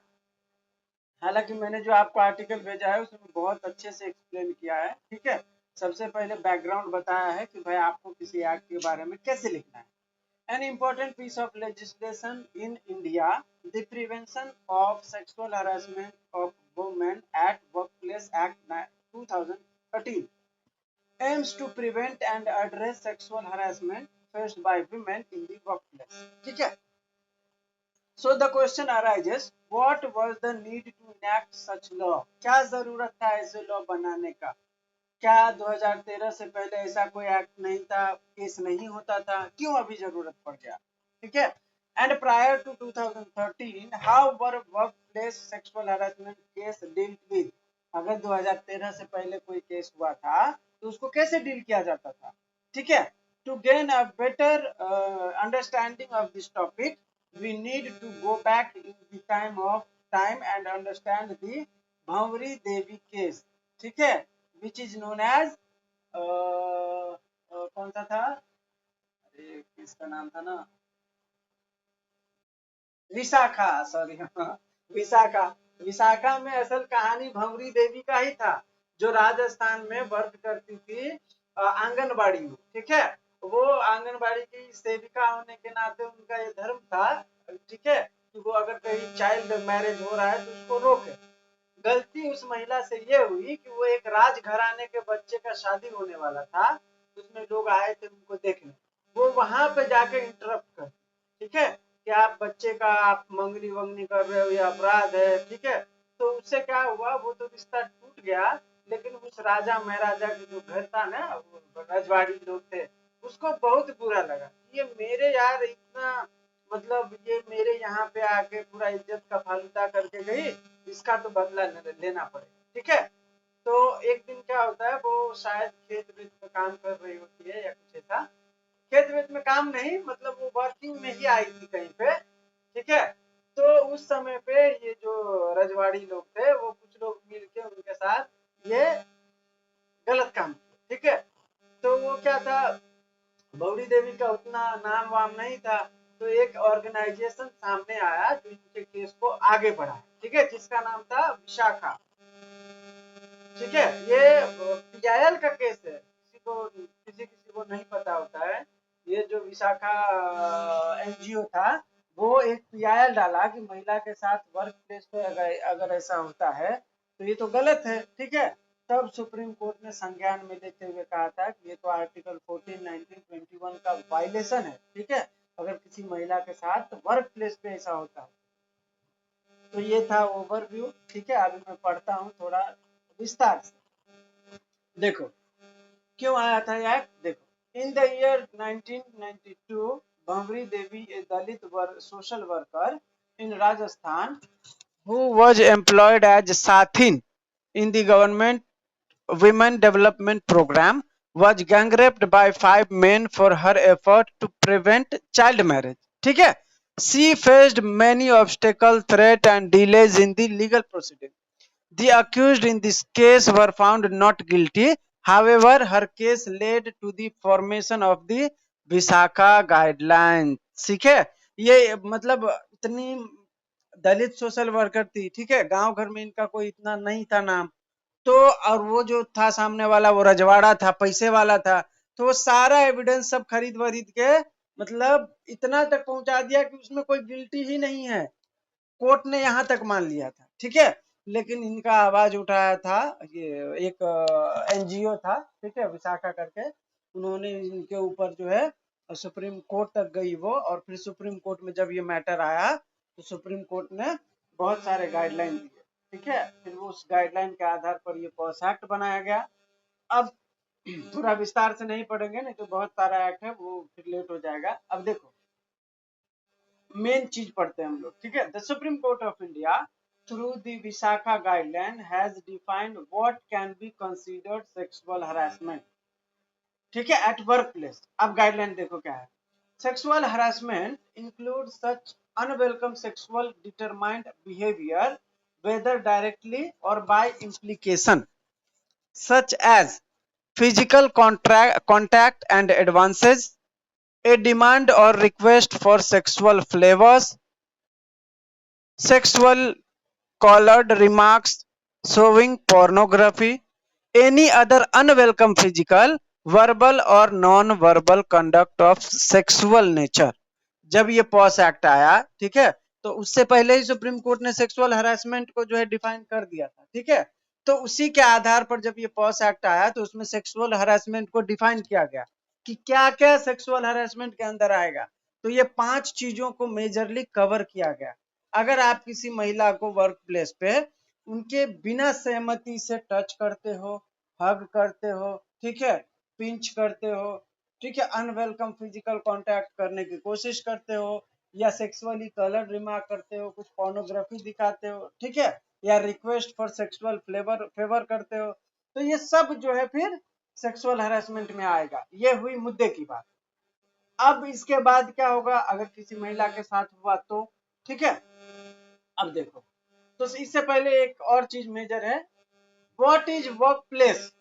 S1: हालांकि मैंने जो आपको आर्टिकल भेजा है उसमें बहुत अच्छे से एक्सप्लेन किया है, ठीक है। सबसे पहले बैकग्राउंड बताया है कि भाई आपको किसी एक्ट के बारे में कैसे लिखना है। An important piece of legislation in India, the Prevention of Sexual Harassment of Women at Workplace Act 2013, aims to prevent and address sexual harassment faced by women in the workplace. ठीक है? So the question arises, what was the need to enact such law? क्या जरूरत था ऐसे law बनाने का? क्या 2013 से पहले ऐसा कोई एक्ट नहीं था, केस नहीं होता था, क्यों अभी जरूरत पड़ गया? ठीक है। And prior to 2013 how were workplace sexual harassment case dealt with? अगर 2013 से पहले कोई केस हुआ था तो उसको कैसे डील किया जाता था? ठीक है। To gain a better understanding of this topic we need to go back in the time and understand the Bhanwari Devi case. ठीक है, which is known as कौन सा था, अरे किसका नाम था ना, विशाखा, सॉरी विशाखा। विशाखा में असल कहानी भंवरी देवी का ही था, जो राजस्थान में वर्क करती थी आंगनबाड़ी में। ठीक है, वो आंगनबाड़ी की सेविका होने के नाते उनका ये धर्म था, ठीक है, कि वो अगर कहीं चाइल्ड मैरिज हो रहा है तो उसको रोके। गलती उस महिला से ये हुई कि वो एक राजघराने के बच्चे का शादी होने वाला था, उसमें लोग आए थे उनको देखने, वो वहां पे जाके इंटरप्ट कर, ठीक है, कि आप बच्चे का आप मंगनी वंगनी कर रहे हो, ये अपराध है। ठीक है, तो उससे क्या हुआ, वो तो रिश्ता टूट गया, लेकिन उस राजा महाराजा के जो घर था ना, रजवाड़ी लोग थे, उसको बहुत बुरा लगा, ये मेरे यार इतना, मतलब ये मेरे यहाँ पे आके पूरा इज्जत का फालूदा करके गई, इसका तो बदला लेना पड़ेगा। ठीक है, तो एक दिन क्या होता है, वो शायद खेत वेत में काम कर रही होती है या कुछ ऐसा, खेत वेत में काम नहीं, मतलब वो वर्किंग में ही आई थी कहीं पे। ठीक है, तो उस समय पे ये जो रजवाड़ी लोग थे, वो कुछ लोग मिलके उनके साथ ये गलत काम किया। ठीक है, तो वो क्या था, गौरी देवी का उतना नाम वाम नहीं था, तो एक ऑर्गेनाइजेशन सामने आया जो इनके केस को आगे बढ़ाया। ठीक है, जिसका नाम था विशाखा। ठीक है, ये पीआईएल का केस है, किसी किसी को नहीं पता होता है, ये जो विशाखा एनजीओ था, वो एक पीआईएल डाला कि महिला के साथ वर्क प्लेस पे अगर ऐसा होता है तो ये तो गलत है। ठीक है, तब सुप्रीम कोर्ट ने संज्ञान में लेते हुए कहा था कि ये तो आर्टिकल 14, 19, 21 का वायलेशन है। ठीक है, अगर किसी महिला के साथ वर्क प्लेस पे ऐसा होता है। तो ये था ओवरव्यू। ठीक है, अभी मैं पढ़ता हूँ थोड़ा विस्तार से। देखो क्यों आया था यार, देखो, in the year 1992 Bhanwari Devi A Dalit social worker in Rajasthan who was employed as Sathin in the government women development program was gang raped by 5 men for her effort to prevent child marriage. ठीक है, she faced many obstacles, threats and delays in the legal proceeding. The accused in this case were found not guilty. However, her case led to the formation of the Vishakha guideline. ठीक है, ये मतलब इतनी दलित social worker थी, ठीक है, गांव घर में इनका कोई इतना नहीं था नाम, तो और वो जो था सामने वाला वो रजवाड़ा था, पैसे वाला था, तो वो सारा एविडेंस सब खरीद वरीद के मतलब इतना तक पहुंचा दिया कि उसमें कोई गिल्टी ही नहीं है, कोर्ट ने यहाँ तक मान लिया था। ठीक है, लेकिन इनका आवाज उठाया था, ये एक एनजीओ था, ठीक है, विशाखा करके, उन्होंने इनके ऊपर जो है सुप्रीम कोर्ट तक गई वो, और फिर सुप्रीम कोर्ट में जब ये मैटर आया तो सुप्रीम कोर्ट ने बहुत सारे गाइडलाइन दिए। ठीक है, फिर उस गाइडलाइन के आधार पर ये पॉस एक्ट बनाया गया। अब पूरा विस्तार से नहीं पढ़ेंगे, नहीं तो बहुत सारा एक्ट है वो फिर लेट हो जाएगा। अब देखो मेन चीज पढ़ते हैं हम लोग। ठीक है, the supreme court of India through the Vishakha guideline has defined what can be considered sexual harassment. ठीक है, एट वर्क प्लेस। अब गाइडलाइन देखो क्या है, sexual harassment include such unwelcome sexual determined behaviour whether directly or by implication such as physical contact and advances, a demand or request for sexual favors, sexual colored remarks, showing pornography, any other unwelcome physical, verbal or non-verbal conduct of sexual nature। जब ये POS act आया, ठीक है, तो उससे पहले ही supreme court ने sexual harassment को जो है डिफाइन कर दिया था, ठीक है। तो उसी के आधार पर जब ये पॉस एक्ट आया तो उसमें सेक्सुअल हरासमेंट को डिफाइन किया गया कि क्या क्या सेक्सुअल हरासमेंट के अंदर आएगा। तो ये 5 चीजों को मेजरली कवर किया गया। अगर आप किसी महिला को वर्क प्लेस पे उनके बिना सहमति से टच करते हो, हग करते हो, ठीक है, पिंच करते हो, ठीक है, अनवेलकम फिजिकल कांटेक्ट करने की कोशिश करते हो, या सेक्सुअली कलर रिमार्क करते हो, कुछ पोर्नोग्राफी दिखाते हो, ठीक है, या रिक्वेस्ट फॉर सेक्सुअल फेवर करते हो, तो ये सब जो है फिर सेक्सुअल हरासमेंट में आएगा। ये हुई मुद्दे की बात। अब इसके बाद क्या होगा अगर किसी महिला के साथ हुआ तो, ठीक है। अब देखो, तो इससे पहले एक और चीज मेजर है, व्हाट इज वर्क प्लेस।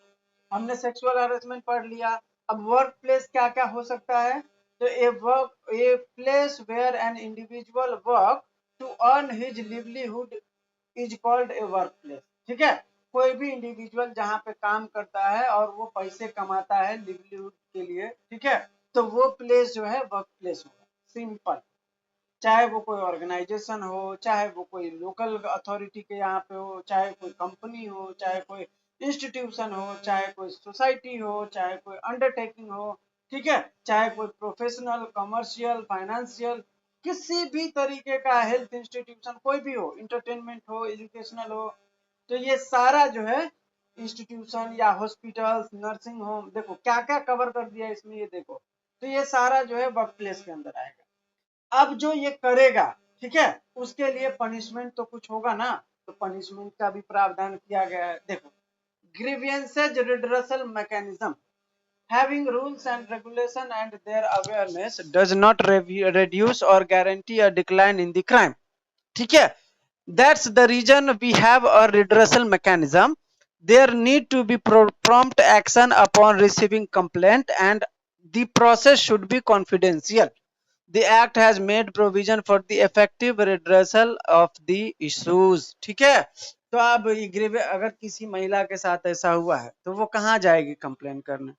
S1: हमने सेक्सुअल हरासमेंट पढ़ लिया। अब वर्क प्लेस क्या क्या हो सकता है, तो a place where an individual work to earn his livelihood is called a work place, ठीक है। कोई भी इंडिविजुअल जहां पे काम करता है और वो पैसे कमाता है लिवलीहुड के लिए, ठीक है, तो वो प्लेस जो है वर्क प्लेस होगा, सिंपल। चाहे वो कोई ऑर्गेनाइजेशन हो, चाहे वो कोई लोकल अथॉरिटी के यहाँ पे हो, चाहे कोई कंपनी हो, चाहे कोई इंस्टीट्यूशन हो, चाहे कोई सोसाइटी हो, चाहे कोई अंडरटेकिंग हो, ठीक है, चाहे कोई प्रोफेशनल, कमर्शियल, फाइनेंशियल, किसी भी तरीके का हेल्थ इंस्टीट्यूशन कोई भी हो, इंटरटेनमेंट हो, एजुकेशनल हो, तो ये सारा जो है इंस्टीट्यूशन या हॉस्पिटल्स, नर्सिंग होम, देखो क्या क्या कवर कर दिया इसमें, ये देखो, तो ये सारा जो है वर्क प्लेस के अंदर आएगा। अब जो ये करेगा, ठीक है, उसके लिए पनिशमेंट तो कुछ होगा ना, तो पनिशमेंट का भी प्रावधान किया गया है। देखो, grievances redressal mechanism having rules and regulation and their awareness does not reduce or guarantee a decline in the crime, ठीक है। that's the reason we have a redressal mechanism। there need to be prompt action upon receiving complaint and the process should be confidential। the act has made provision for the effective redressal of the issues, ठीक है। तो अब अगर किसी महिला के साथ ऐसा हुआ है तो वो कहाँ जाएगी कंप्लेन करने,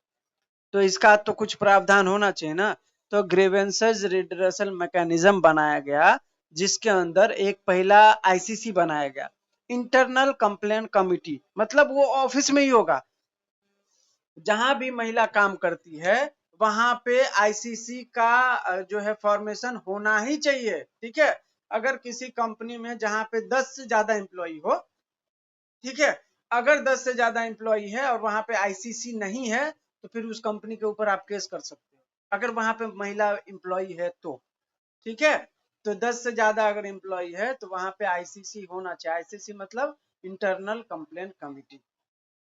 S1: तो इसका तो कुछ प्रावधान होना चाहिए ना। तो ग्रीवेंसेस रिड्रेसल मैकेनिज्म बनाया गया, जिसके अंदर एक पहला आईसीसी बनाया गया, इंटरनल कंप्लेंट कमिटी, मतलब वो ऑफिस में ही होगा, जहां भी महिला काम करती है वहां पे आईसीसी का जो है फॉर्मेशन होना ही चाहिए, ठीक है। अगर किसी कंपनी में जहां पे 10 से ज्यादा एम्प्लॉय हो, ठीक है, अगर 10 से ज्यादा एम्प्लॉय है और वहां पे आईसीसी नहीं है तो फिर उस कंपनी के ऊपर आप केस कर सकते हो, अगर वहां पे महिला एम्प्लॉय है तो, ठीक है। तो 10 से ज्यादा अगर एम्प्लॉय है तो वहां पे आईसीसी होना चाहिए। आईसीसी मतलब इंटरनल कंप्लेंट कमिटी,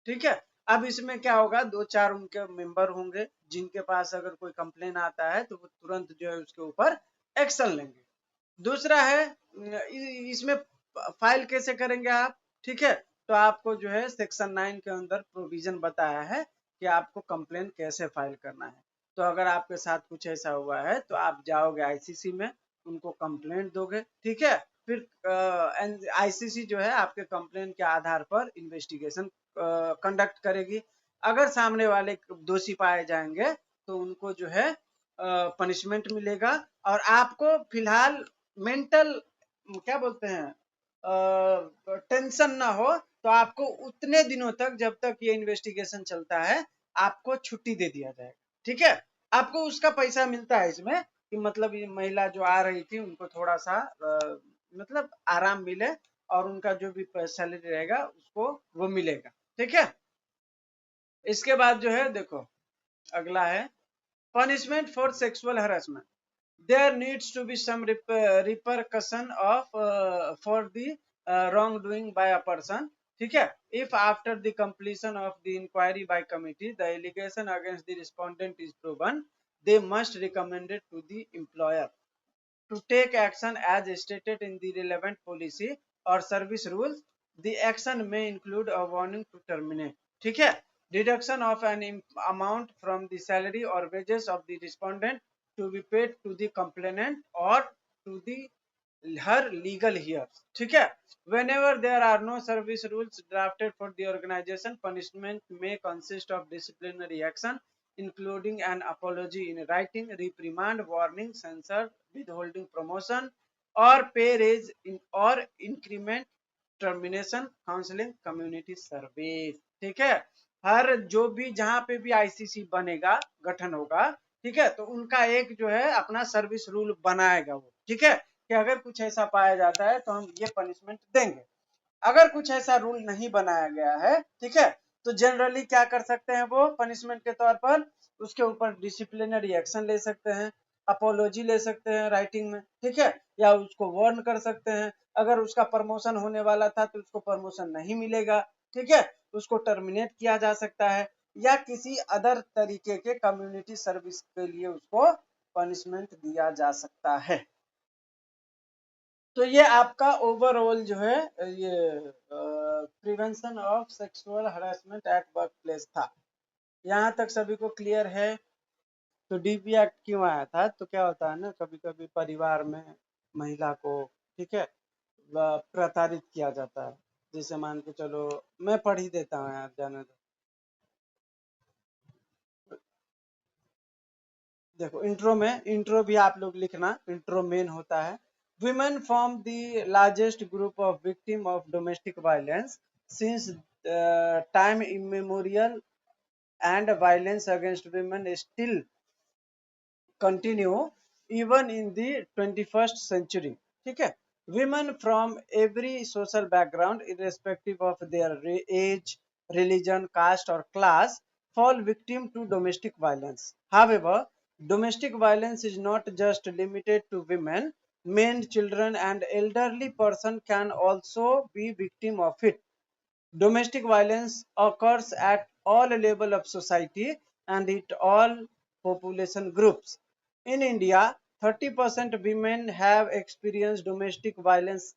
S1: ठीक है। अब इसमें क्या होगा, 2-4 उनके मेंबर होंगे जिनके पास अगर कोई कंप्लेन आता है तो वो तुरंत जो है उसके ऊपर एक्शन लेंगे। दूसरा है, इसमें फाइल कैसे करेंगे आप, ठीक है। तो आपको जो है सेक्शन 9 के अंदर प्रोविजन बताया है कि आपको कंप्लेन कैसे फाइल करना है। तो अगर आपके साथ कुछ ऐसा हुआ है तो आप जाओगे आईसीसी में, उनको कंप्लेंट दोगे, ठीक है। फिर आईसीसी जो है आपके कंप्लेन के आधार पर इन्वेस्टिगेशन कंडक्ट करेगी। अगर सामने वाले दोषी पाए जाएंगे तो उनको जो है पनिशमेंट मिलेगा, और आपको फिलहाल मेंटल क्या बोलते हैं टेंशन ना हो, तो आपको उतने दिनों तक जब तक ये इन्वेस्टिगेशन चलता है आपको छुट्टी दे दिया जाएगा, ठीक है। आपको उसका पैसा मिलता है इसमें कि मतलब ये महिला जो आ रही थी उनको थोड़ा सा मतलब आराम मिले, और उनका जो भी सैलरी रहेगा उसको वो मिलेगा, ठीक है। इसके बाद जो है देखो, अगला है punishment for sexual harassment। there needs to be some repercussion of for the wrongdoing by a person, ठीक है। if after the completion of the inquiry by committee the allegation against the respondent is proven, they must recommend it to the employer to take action as stated in the relevant policy or service rules। the action may include a warning to terminate, ठीक है, deduction of an amount from the salary or wages of the respondent to be paid to the complainant or to the her legal years. ठीक है. Whenever there are no service rules drafted for the organization, punishment may consist of disciplinary action, including an apology in writing, reprimand, warning, censure, withholding promotion, or pay raise or increment, termination, counselling, community service. ठीक है. हर जो भी जहां पे भी ICC बनेगा, गठन होगा, ठीक है, तो उनका एक जो है अपना सर्विस रूल बनाएगा वो. ठीक है, कि अगर कुछ ऐसा पाया जाता है तो हम ये पनिशमेंट देंगे. अगर कुछ ऐसा रूल नहीं बनाया गया है, ठीक है, तो जनरली क्या कर सकते हैं वो पनिशमेंट के तौर पर, उसके ऊपर डिसिप्लिनरी एक्शन ले सकते हैं, अपोलॉजी ले सकते हैं राइटिंग में. ठीक है, या उसको वार्न कर सकते हैं. अगर उसका प्रमोशन होने वाला था तो उसको प्रमोशन नहीं मिलेगा. ठीक है, उसको टर्मिनेट किया जा सकता है, या किसी अदर तरीके के कम्युनिटी सर्विस के लिए उसको पनिशमेंट दिया जा सकता है. तो ये आपका ओवरऑल जो है ये prevention of sexual harassment at work place था. यहाँ तक सभी को क्लियर है. तो डीपी एक्ट क्यों आया था? तो क्या होता है ना, कभी कभी परिवार में महिला को, ठीक है, प्रताड़ित किया जाता है. जैसे मान के चलो, मैं पढ़ ही देता हूँ यार, जाने दो. देखो इंट्रो भी आप लोग लिखना, इंट्रो मेन होता है. women form the largest group of victim of domestic violence since time immemorial, and violence against women still continue even in the 21st century. ठीक है. women from every social background, irrespective of their age, religion, caste or class, fall victim to domestic violence. However, domestic violence is not just limited to women. Men, children and elderly person can also be victim of it. Domestic violence occurs at all levels of society and at all population groups. In India, 30% women have experienced domestic violence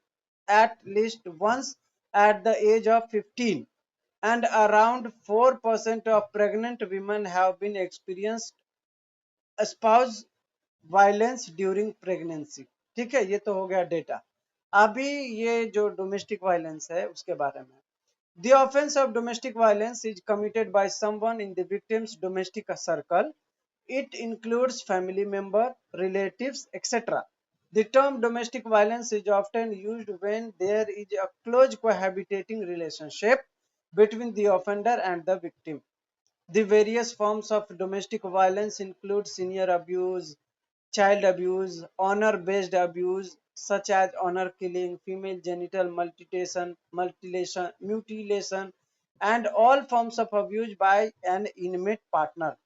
S1: at least once at the age of 15, and around 4% of pregnant women have been experienced spouse violence during pregnancy. ठीक है, ये तो हो गया data. अभी ये जो domestic violence है उसके बारे में. The offense of domestic violence is committed by someone in the victim's domestic circle. It includes family member, relatives, etc. The term domestic violence is often used when there is a close cohabitating relationship between the offender and the victim. The various forms of domestic violence include senior abuse, child abuse, honor-based abuse such as honor killing, female genital mutilation, and all forms of abuse by an intimate partner.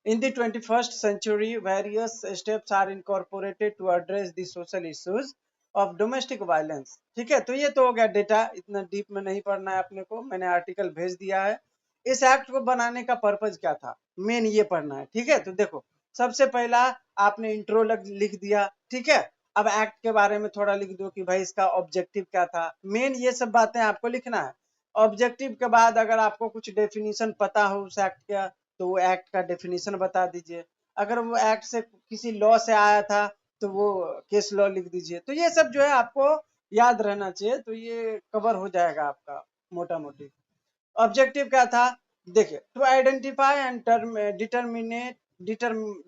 S1: In the 21st century, various steps are incorporated to address the social issues of domestic violence. ठीक है, तो ये तो हो गया data. इतना deep में नहीं पढ़ना है अपने को, मैंने आर्टिकल भेज दिया है. इस एक्ट को बनाने का पर्पज क्या था, मेन ये पढ़ना है. ठीक है, तो देखो, सबसे पहला आपने इंट्रो लिख दिया. ठीक है, अब एक्ट के बारे में थोड़ा लिख दो कि भाई इसका ऑब्जेक्टिव क्या था. मेन ये सब बातें आपको लिखना है. ऑब्जेक्टिव के बाद अगर आपको कुछ डेफिनेशन पता हो उस एक्ट का, तो वो एक्ट का डेफिनेशन बता दीजिए. अगर वो एक्ट से किसी लॉ से आया था तो वो केस लॉ लिख दीजिए. तो ये सब जो है आपको याद रहना चाहिए. तो ये कवर हो जाएगा आपका मोटा मोटी. ऑब्जेक्टिव क्या था? देखिए, to identify and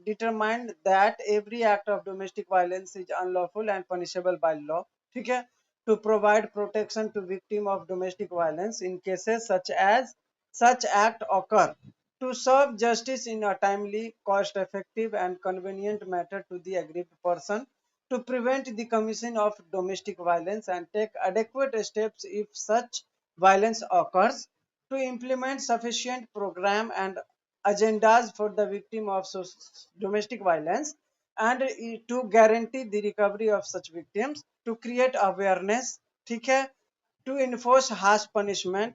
S1: determine that every act of domestic violence is unlawful and punishable by law. ठीक है, to provide protection to victim of domestic violence in cases such as such act occur, to serve justice in a timely, cost effective and convenient manner to the aggrieved person, to prevent the commission of domestic violence and take adequate steps if such violence occurs, to implement sufficient program and agendas for the victim of domestic violence, and to guarantee the recovery of such victims, to create awareness. ठीक है, to enforce harsh punishment,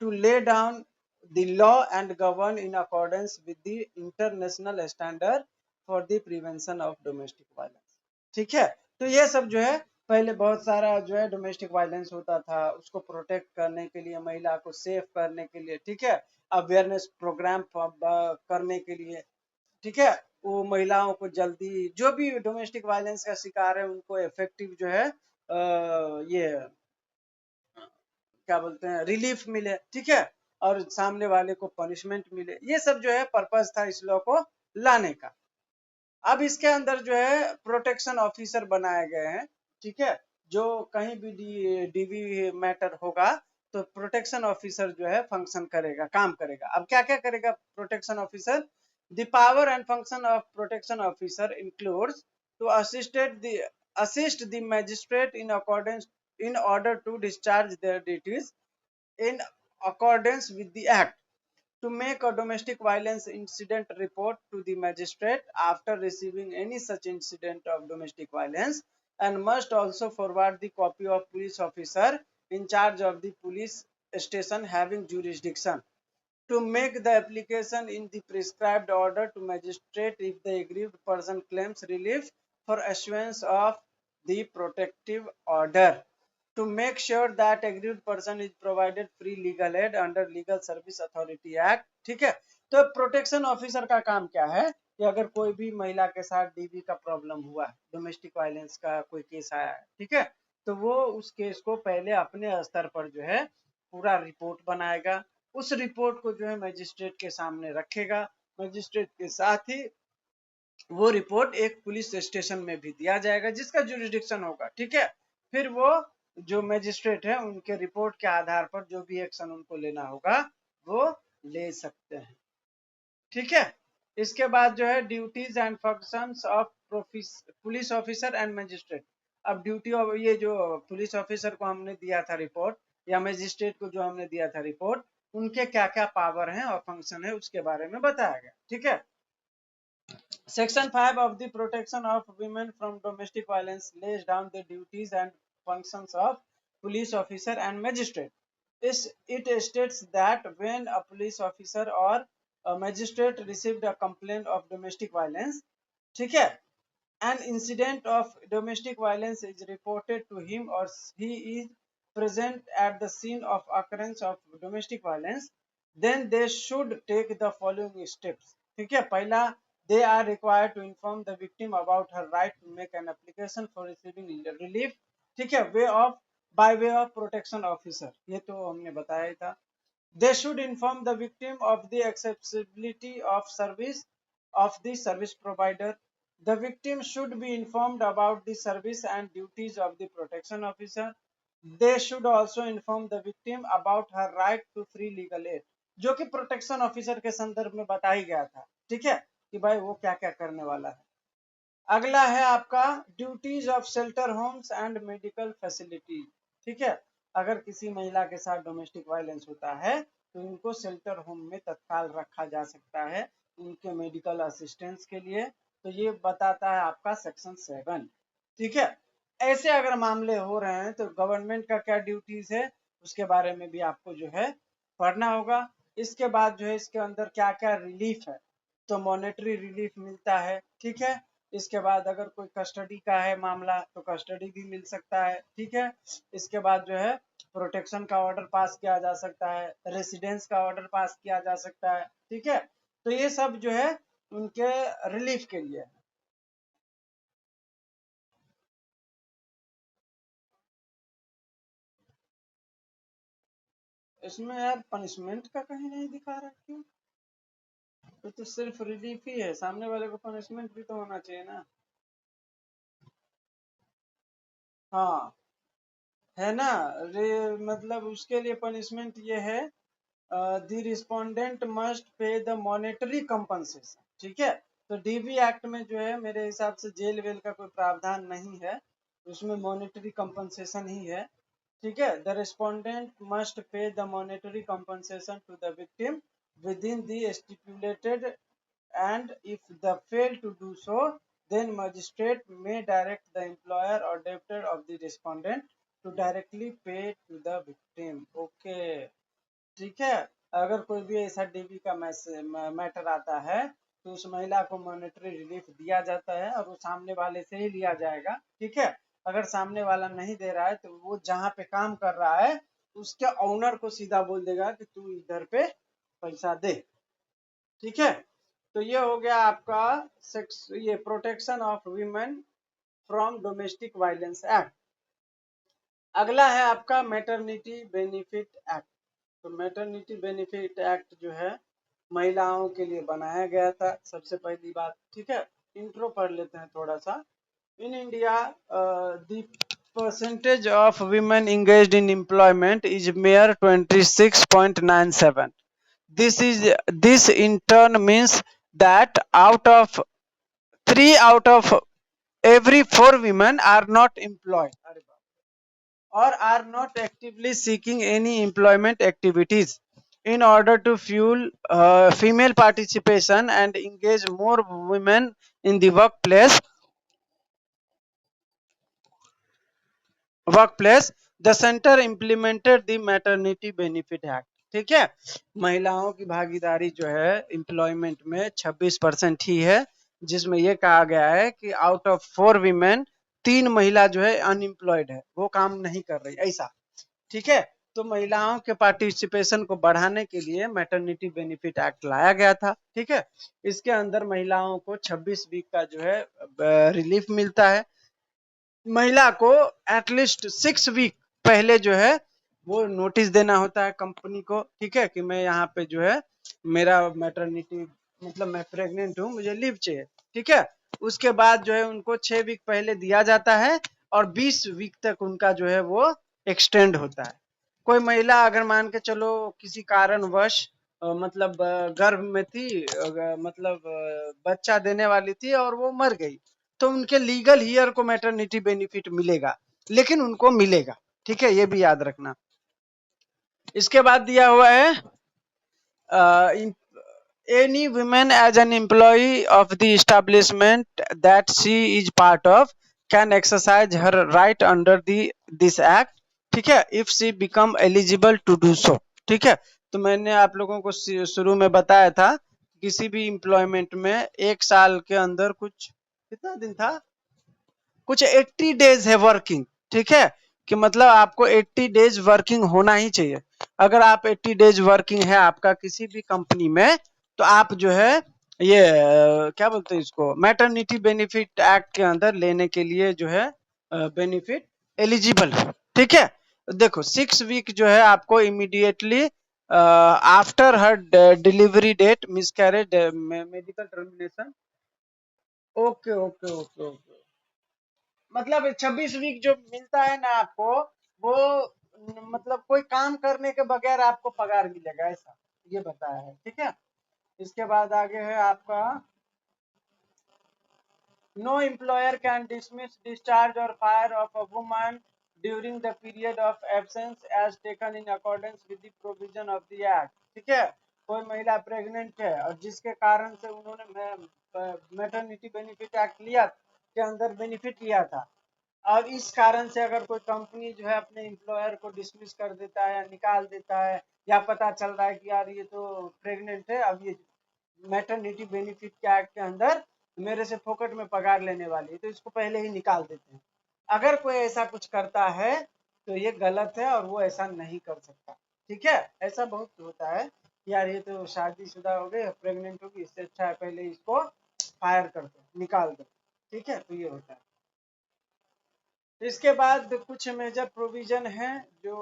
S1: to lay down the law and govern in accordance with the international standard for the prevention of domestic violence. ठीक है, तो ये सब जो है, पहले बहुत सारा जो है डोमेस्टिक वायलेंस होता था, उसको प्रोटेक्ट करने के लिए, महिला को सेफ करने के लिए, ठीक है, अवेयरनेस प्रोग्राम करने के लिए, ठीक है, वो महिलाओं को जल्दी, जो भी डोमेस्टिक वायलेंस का शिकार है उनको इफेक्टिव जो है ये क्या बोलते हैं रिलीफ मिले, ठीक है, और सामने वाले को पनिशमेंट मिले। ये सब जो है पर्पस था इस लॉ को लाने का। अब इसके अंदर जो है प्रोटेक्शन ऑफिसर बनाए गए हैं, ठीक है, जो कहीं भी डीवी मैटर होगा तो प्रोटेक्शन ऑफिसर जो है फंक्शन करेगा, काम करेगा। अब क्या क्या करेगा protection officer? The power and function of protection officer includes to assist the magistrate in order to discharge their duties in accordance with the act, to make a domestic violence incident report to the magistrate after receiving any such incident of domestic violence, and must also forward the copy of police officer in charge of the police station having jurisdiction, to make the application in the prescribed order to magistrate if the aggrieved person claims relief for issuance of the protective order, to make sure that aggrieved person is provided free legal aid under Legal Service Authority Act, ठीक है। तो protection officer का काम क्या है कि अगर कोई भी महिला के साथ डीवी का प्रॉब्लम हुआ है, डोमेस्टिक वायलेंस का कोई केस आया है, ठीक है, तो वो उस केस को पहले अपने स्तर पर जो है पूरा रिपोर्ट बनाएगा, उस रिपोर्ट को जो है मजिस्ट्रेट के सामने रखेगा, मजिस्ट्रेट के साथ ही वो रिपोर्ट एक पुलिस स्टेशन में भी दिया जाएगा जिसका जुरिडिक्शन होगा, ठीक है। फिर वो जो मजिस्ट्रेट है उनके रिपोर्ट के आधार पर जो भी एक्शन उनको लेना होगा वो ले सकते हैं, ठीक है। इसके बाद जो है duties and functions of police officer and magistrate. अब ड्यूटी ऑफ ये जो पुलिस ऑफिसर को हमने दिया था रिपोर्ट या मजिस्ट्रेट को जो हमने दिया था रिपोर्ट, उनके क्या क्या पावर हैं और फंक्शन है उसके बारे में बताया गया, ठीक है। Section 5 of the Protection of Women from Domestic Violence lays down the duties and functions of police officer and magistrate. It states that when a police officer or a magistrate received a complaint of domestic violence, ठीक है, an incident of domestic violence is reported to him or he is present at the scene of occurrence of domestic violence, then they should take the following steps, ठीक है। पहला, they are required to inform the victim about her right to make an application for receiving relief, ठीक है, by way of protection officer, ये तो हमने बताया ही था। They should inform the victim of the accessibility of the service provider. The victim should be informed about the service and duties of the protection officer. They should also inform the victim about her right to free legal aid, जो कि protection officer के संदर्भ में बता ही गया था, ठीक है, कि भाई वो क्या क्या करने वाला है। अगला है आपका duties of shelter homes and medical facility, ठीक है। अगर किसी महिला के साथ डोमेस्टिक वायलेंस होता है तो इनको शेल्टर होम में तत्काल रखा जा सकता है उनके मेडिकल असिस्टेंस के लिए, तो ये बताता है आपका सेक्शन 7, ठीक है। ऐसे अगर मामले हो रहे हैं तो गवर्नमेंट का क्या ड्यूटीज है उसके बारे में भी आपको जो है पढ़ना होगा। इसके बाद जो है इसके अंदर क्या क्या रिलीफ है, तो मॉनेटरी रिलीफ मिलता है, ठीक है। इसके बाद अगर कोई कस्टडी का है मामला तो कस्टडी भी मिल सकता है, ठीक है। इसके बाद जो है प्रोटेक्शन का ऑर्डर पास किया जा सकता है, रेसिडेंस का ऑर्डर पास किया जा सकता है, ठीक है। तो ये सब जो है उनके रिलीफ के लिए है। इसमें यार पनिशमेंट का कहीं नहीं दिखा रहा, क्यों? तो सिर्फ रिलीफ ही है, सामने वाले को पनिशमेंट भी तो होना चाहिए ना। हाँ है ना, मतलब उसके लिए पनिशमेंट ये है, the respondent must pay the monetary compensation, ठीक है। तो डीवी एक्ट में जो है मेरे हिसाब से जेल वेल का कोई प्रावधान नहीं है, उसमें मॉनेटरी कंपनसेशन ही है, ठीक है। The respondent must pay the monetary compensation to the victim within the stipulated, and if the fail to do so, then magistrate may direct the employer or debtor of the respondent to directly pay to the victim, okay, ठीक है। अगर कोई भी ऐसा dB का matter आता है तो उस महिला को मॉनेटरी रिलीफ दिया जाता है और वो सामने वाले से ही लिया जाएगा, ठीक है। अगर सामने वाला नहीं दे रहा है तो वो जहाँ पे काम कर रहा है उसके ऑनर को सीधा बोल देगा कि तू इधर पे पैसा दे, ठीक है। तो ये हो गया आपका सेक्स, ये protection of women from domestic violence act. अगला है आपका मैटरनिटी बेनिफिट एक्ट। तो मैटरनिटी बेनिफिट एक्ट जो है महिलाओं के लिए बनाया गया था, सबसे पहली बात। ठीक है, इंट्रो पढ़ लेते हैं थोड़ा सा। In India the percentage of women engaged in employment is mere 26.97. This in turn means that three out of every four women are not employed or are not actively seeking any employment activities. In order to fuel female participation and engage more women in the workplace, the center implemented the maternity benefit act। ठीक है, महिलाओं की भागीदारी जो है employment में 26% ही है, जिसमें यह कहा गया है कि आउट ऑफ 4 वीमेन 3 महिला जो है अनएम्प्लॉयड है, वो काम नहीं कर रही, ऐसा। ठीक है, तो महिलाओं के पार्टिसिपेशन को बढ़ाने के लिए मैटरनिटी बेनिफिट एक्ट लाया गया था। ठीक है, इसके अंदर महिलाओं को 26 वीक का जो है रिलीफ मिलता है। महिला को एटलीस्ट 6 वीक पहले जो है वो नोटिस देना होता है कंपनी को। ठीक है, कि मैं यहाँ पे जो है मेरा मैटरनिटी मतलब मैं प्रेग्नेंट हूँ, मुझे लीव चाहिए। ठीक है, उसके बाद जो है उनको 6 वीक पहले दिया जाता है और 20 वीक तक उनका जो है वो एक्सटेंड होता है। कोई महिला अगर मान के चलो किसी कारणवश मतलब गर्भ में थी, मतलब बच्चा देने वाली थी और वो मर गई, तो उनके लीगल ईयर को मैटरनिटी बेनिफिट मिलेगा, लेकिन उनको मिलेगा। ठीक है, ये भी याद रखना। इसके बाद दिया हुआ है any woman as an employee of the establishment that she is part of can exercise her right under this act। ठीक है, if she become eligible to do so। ठीक है, तो मैंने आप लोगों को शुरू में बताया था, किसी भी एम्प्लॉयमेंट में 1 साल के अंदर कुछ कितना दिन था, कुछ 80 डेज है वर्किंग। ठीक है, कि मतलब आपको 80 डेज वर्किंग होना ही चाहिए। अगर आप 80 डेज वर्किंग है आपका किसी भी कंपनी में, तो आप जो है ये क्या बोलते हैं इसको, मैटरनिटी बेनिफिट एक्ट के अंदर लेने के लिए जो है बेनिफिट एलिजिबल है। ठीक है, देखो 6 वीक जो है आपको immediately after her delivery date, miscarriage, medical termination. Okay okay okay okay, मतलब 26 वीक जो मिलता है ना आपको, वो मतलब कोई काम करने के बगैर आपको पगार मिलेगा, ऐसा ये बताया है। ठीक है, इसके बाद आगे है आपका no employer can dismiss, discharge और fire off a woman during the period of absence as taken in accordance with the provision of the act. ठीक है, कोई महिला प्रेग्नेंट है और जिसके कारण से उन्होंने मैटरनिटी बेनिफिट एक्ट लिया के अंदर बेनिफिट लिया था, और इस कारण से अगर कोई कंपनी जो है अपने एम्प्लॉयर को डिसमिस कर देता है या निकाल देता है, या पता चल रहा है कि यार ये तो प्रेग्नेंट है, अब ये मैटरनिटी बेनिफिट के एक्ट के अंदर मेरे से फोकट में पगार लेने वाली है, तो इसको पहले ही निकाल देते हैं। अगर कोई ऐसा कुछ करता है तो ये गलत है और वो ऐसा नहीं कर सकता। ठीक है, ऐसा बहुत होता है, यार ये तो शादीशुदा हो गए, प्रेग्नेंट होगी, इससे अच्छा है पहले इसको फायर कर दो, निकाल दो। ठीक है, तो ये होता है। इसके बाद कुछ मेजर प्रोविजन है जो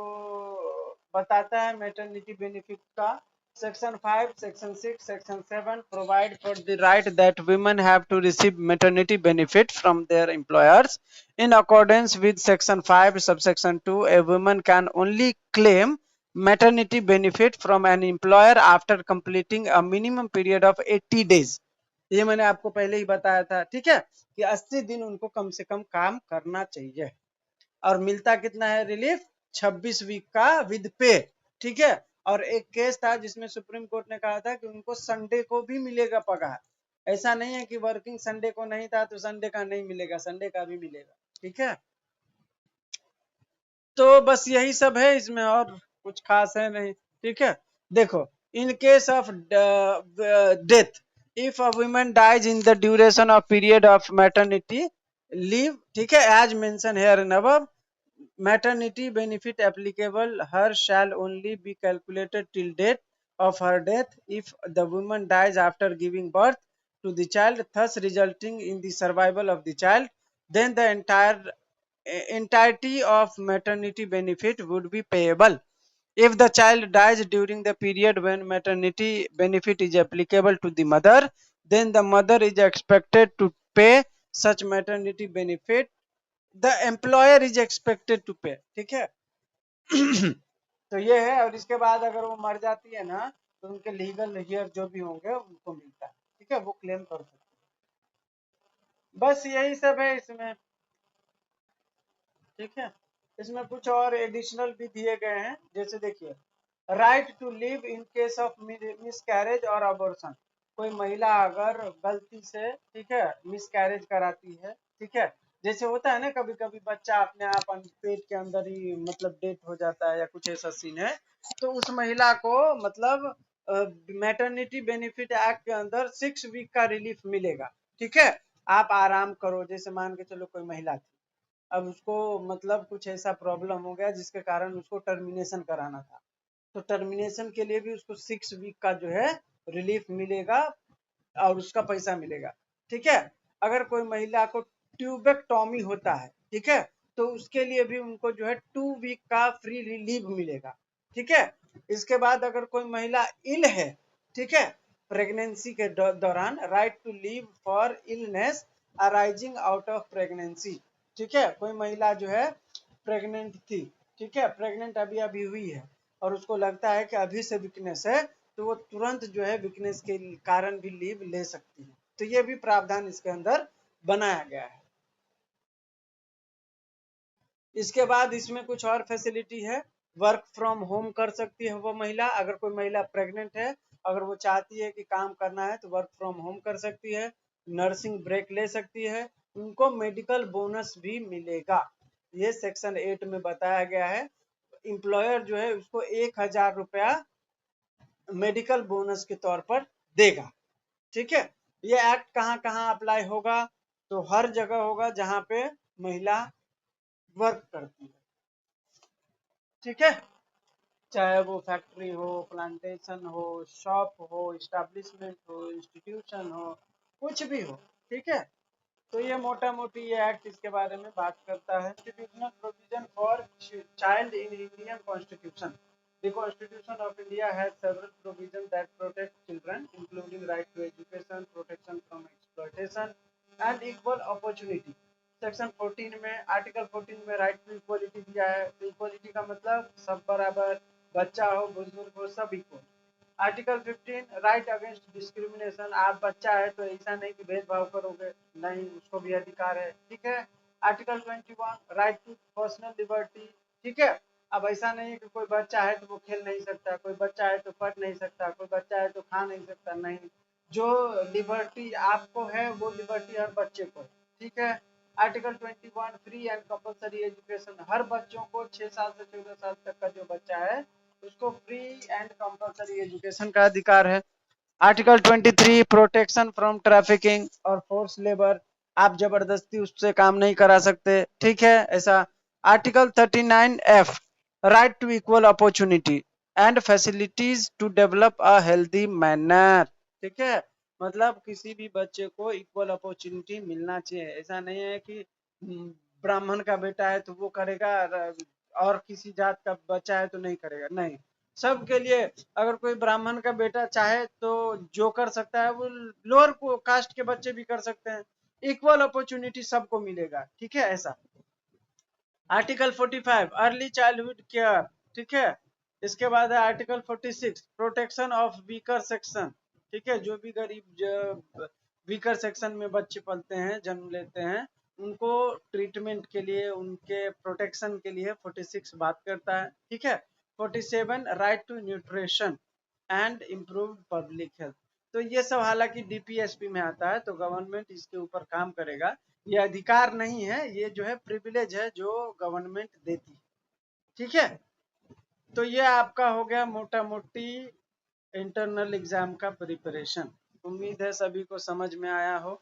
S1: बताता है मैटरनिटी बेनिफिट का। Section 5, section 6, section 7 provide for the right that women have to receive maternity benefit from their employers। In accordance with section 5 subsection 2, a woman can only claim maternity benefit from an employer after completing a minimum period of 80 days। ये मैंने आपको पहले ही बताया था। ठीक है, कि 80 दिन उनको कम से कम काम करना चाहिए, और मिलता कितना है रिलीफ, 26 वीक का विद पे। ठीक है, और एक केस था जिसमें सुप्रीम कोर्ट ने कहा था कि उनको संडे को भी मिलेगा पगार। ऐसा नहीं है कि वर्किंग संडे को नहीं था तो संडे का नहीं मिलेगा, संडे का भी मिलेगा। ठीक है, तो बस यही सब है, इसमें और कुछ खास है नहीं। ठीक है, देखो in case of death, if a woman dies in the duration of period of maternity leave, ठीक है, as mention here and above, maternity benefit applicable her shall only be calculated till date of her death if the woman dies after giving birth to the child, thus resulting in the survival of the child, then the entirety of maternity benefit would be payable. If the child dies during the period when maternity benefit is applicable to the mother, then the mother is expected to pay such maternity benefit. The employer is expected to pay. ठीक है? तो ये है। और इसके बाद अगर वो मर जाती है ना, तो उनके लीगल हेयर जो भी होंगे उनको मिलता है। ठीक है, वो क्लेम कर सकते हैं। बस यही सब है इसमें। ठीक है, इसमें कुछ और एडिशनल भी दिए गए हैं, जैसे देखिए, right to live in case of miscarriage और अबॉर्शन। कोई महिला अगर गलती से, ठीक है, मिसकैरेज कराती है, ठीक है, जैसे होता है ना कभी कभी बच्चा अपने आप पेट के अंदर ही मतलब डेथ हो जाता है या कुछ ऐसा सीन है, तो उस महिला को मतलब मैटरनिटी बेनिफिट एक्ट के अंदर 6 वीक का रिलीफ मिलेगा। ठीक है, आप आराम करो। जैसे मान के चलो कोई महिला थी, अब उसको मतलब कुछ ऐसा प्रॉब्लम हो गया जिसके कारण उसको टर्मिनेशन कराना था, तो टर्मिनेशन के लिए भी उसको 6 वीक का जो है रिलीफ मिलेगा और उसका पैसा मिलेगा। ठीक है, अगर कोई महिला को ट्यूबेक्टॉमी होता है, ठीक है, तो उसके लिए भी उनको जो है 2 वीक का फ्री रिलीफ मिलेगा। ठीक है, इसके बाद अगर कोई महिला इल है, ठीक है, प्रेगनेंसी के दौरान, right to leave for illness arising out of pregnancy. ठीक है, कोई महिला जो है प्रेग्नेंट थी, ठीक है, प्रेग्नेंट अभी अभी हुई है और उसको लगता है कि अभी से वीकनेस है, तो वो तुरंत जो है वीकनेस के कारण भी लीव ले सकती है। तो ये भी प्रावधान इसके अंदर बनाया गया है। इसके बाद इसमें कुछ और फैसिलिटी है। वर्क फ्रॉम होम कर सकती है वो महिला। अगर कोई महिला प्रेग्नेंट है, अगर वो चाहती है कि काम करना है तो वर्क फ्रॉम होम कर सकती है। नर्सिंग ब्रेक ले सकती है। उनको मेडिकल बोनस भी मिलेगा। ये सेक्शन 8 में बताया गया है। एम्प्लॉयर जो है उसको 1000 रुपया मेडिकल बोनस के तौर पर देगा। ठीक है, ये एक्ट कहाँ कहाँ अप्लाई होगा? तो हर जगह होगा जहां पे महिला वर्क करती है। ठीक है, चाहे वो फैक्ट्री हो, प्लांटेशन हो, शॉप हो, इस्टेब्लिशमेंट हो, इंस्टीट्यूशन हो, कुछ भी हो। ठीक है, तो ये मोटा मोटी ये एक्ट इसके बारे में बात करता है। Constitutional provision for child in Indian constitution. The Constitution of India has several provisions that protect children, including right to education, protection from exploitation, and equal opportunity. Section 14 में, आर्टिकल 14 में राइट टू इक्वलिटी दिया है। तो equality का मतलब सब बराबर, बच्चा हो बुजुर्ग हो सब equal. Article 15 right against discrimination. आप बच्चा है तो ऐसा नहीं कि भेदभाव करोगे, नहीं, उसको भी अधिकार है। ठीक है, article 21 right to personal liberty. ठीक है, अब ऐसा नहीं है कि कोई बच्चा है तो वो खेल नहीं सकता, कोई बच्चा है तो पढ़ नहीं सकता, कोई बच्चा है तो खा नहीं सकता, नहीं, जो लिबर्टी आपको है वो लिबर्टी हर बच्चे को। ठीक है, article 21 free and compulsory education. हर बच्चों को 6 साल से 14 साल तक का जो बच्चा है उसको फ्री एंड कंपलसरी एजुकेशन का अधिकार है। आर्टिकल 23 प्रोटेक्शन फ्रॉम ट्रैफिकिंग और फोर्स लेबर। आप जबरदस्ती उससे काम नहीं करा सकते। ठीक है, ऐसा। Article 39F right to equal opportunity and facilities to develop a healthy manner. ठीक है, मतलब किसी भी बच्चे को इक्वल अपॉर्चुनिटी मिलना चाहिए। ऐसा नहीं है कि ब्राह्मण का बेटा है तो वो करेगा और किसी जात का बच्चा है तो नहीं करेगा, नहीं, सबके लिए। अगर कोई ब्राह्मण का बेटा चाहे तो जो कर सकता है वो लोअर कास्ट के बच्चे भी कर सकते हैं। इक्वल अपॉर्चुनिटी सबको मिलेगा। ठीक है, ऐसा। Article 45 early childhood care. ठीक है, इसके बाद है article 46 protection of weaker section. ठीक है, जो भी गरीब वीकर सेक्शन में बच्चे पलते हैं, जन्म लेते हैं, उनको ट्रीटमेंट के लिए, उनके प्रोटेक्शन के लिए 46 बात करता है। ठीक है, 47 right to nutrition and improve public health. तो ये सब हालांकि डीपीएसपी में आता है, तो गवर्नमेंट इसके ऊपर काम करेगा। ये अधिकार नहीं है, ये जो है प्रिविलेज है जो गवर्नमेंट देती है। ठीक है, तो ये आपका हो गया मोटा मोटी इंटरनल एग्जाम का प्रिपरेशन। उम्मीद है सभी को समझ में आया हो।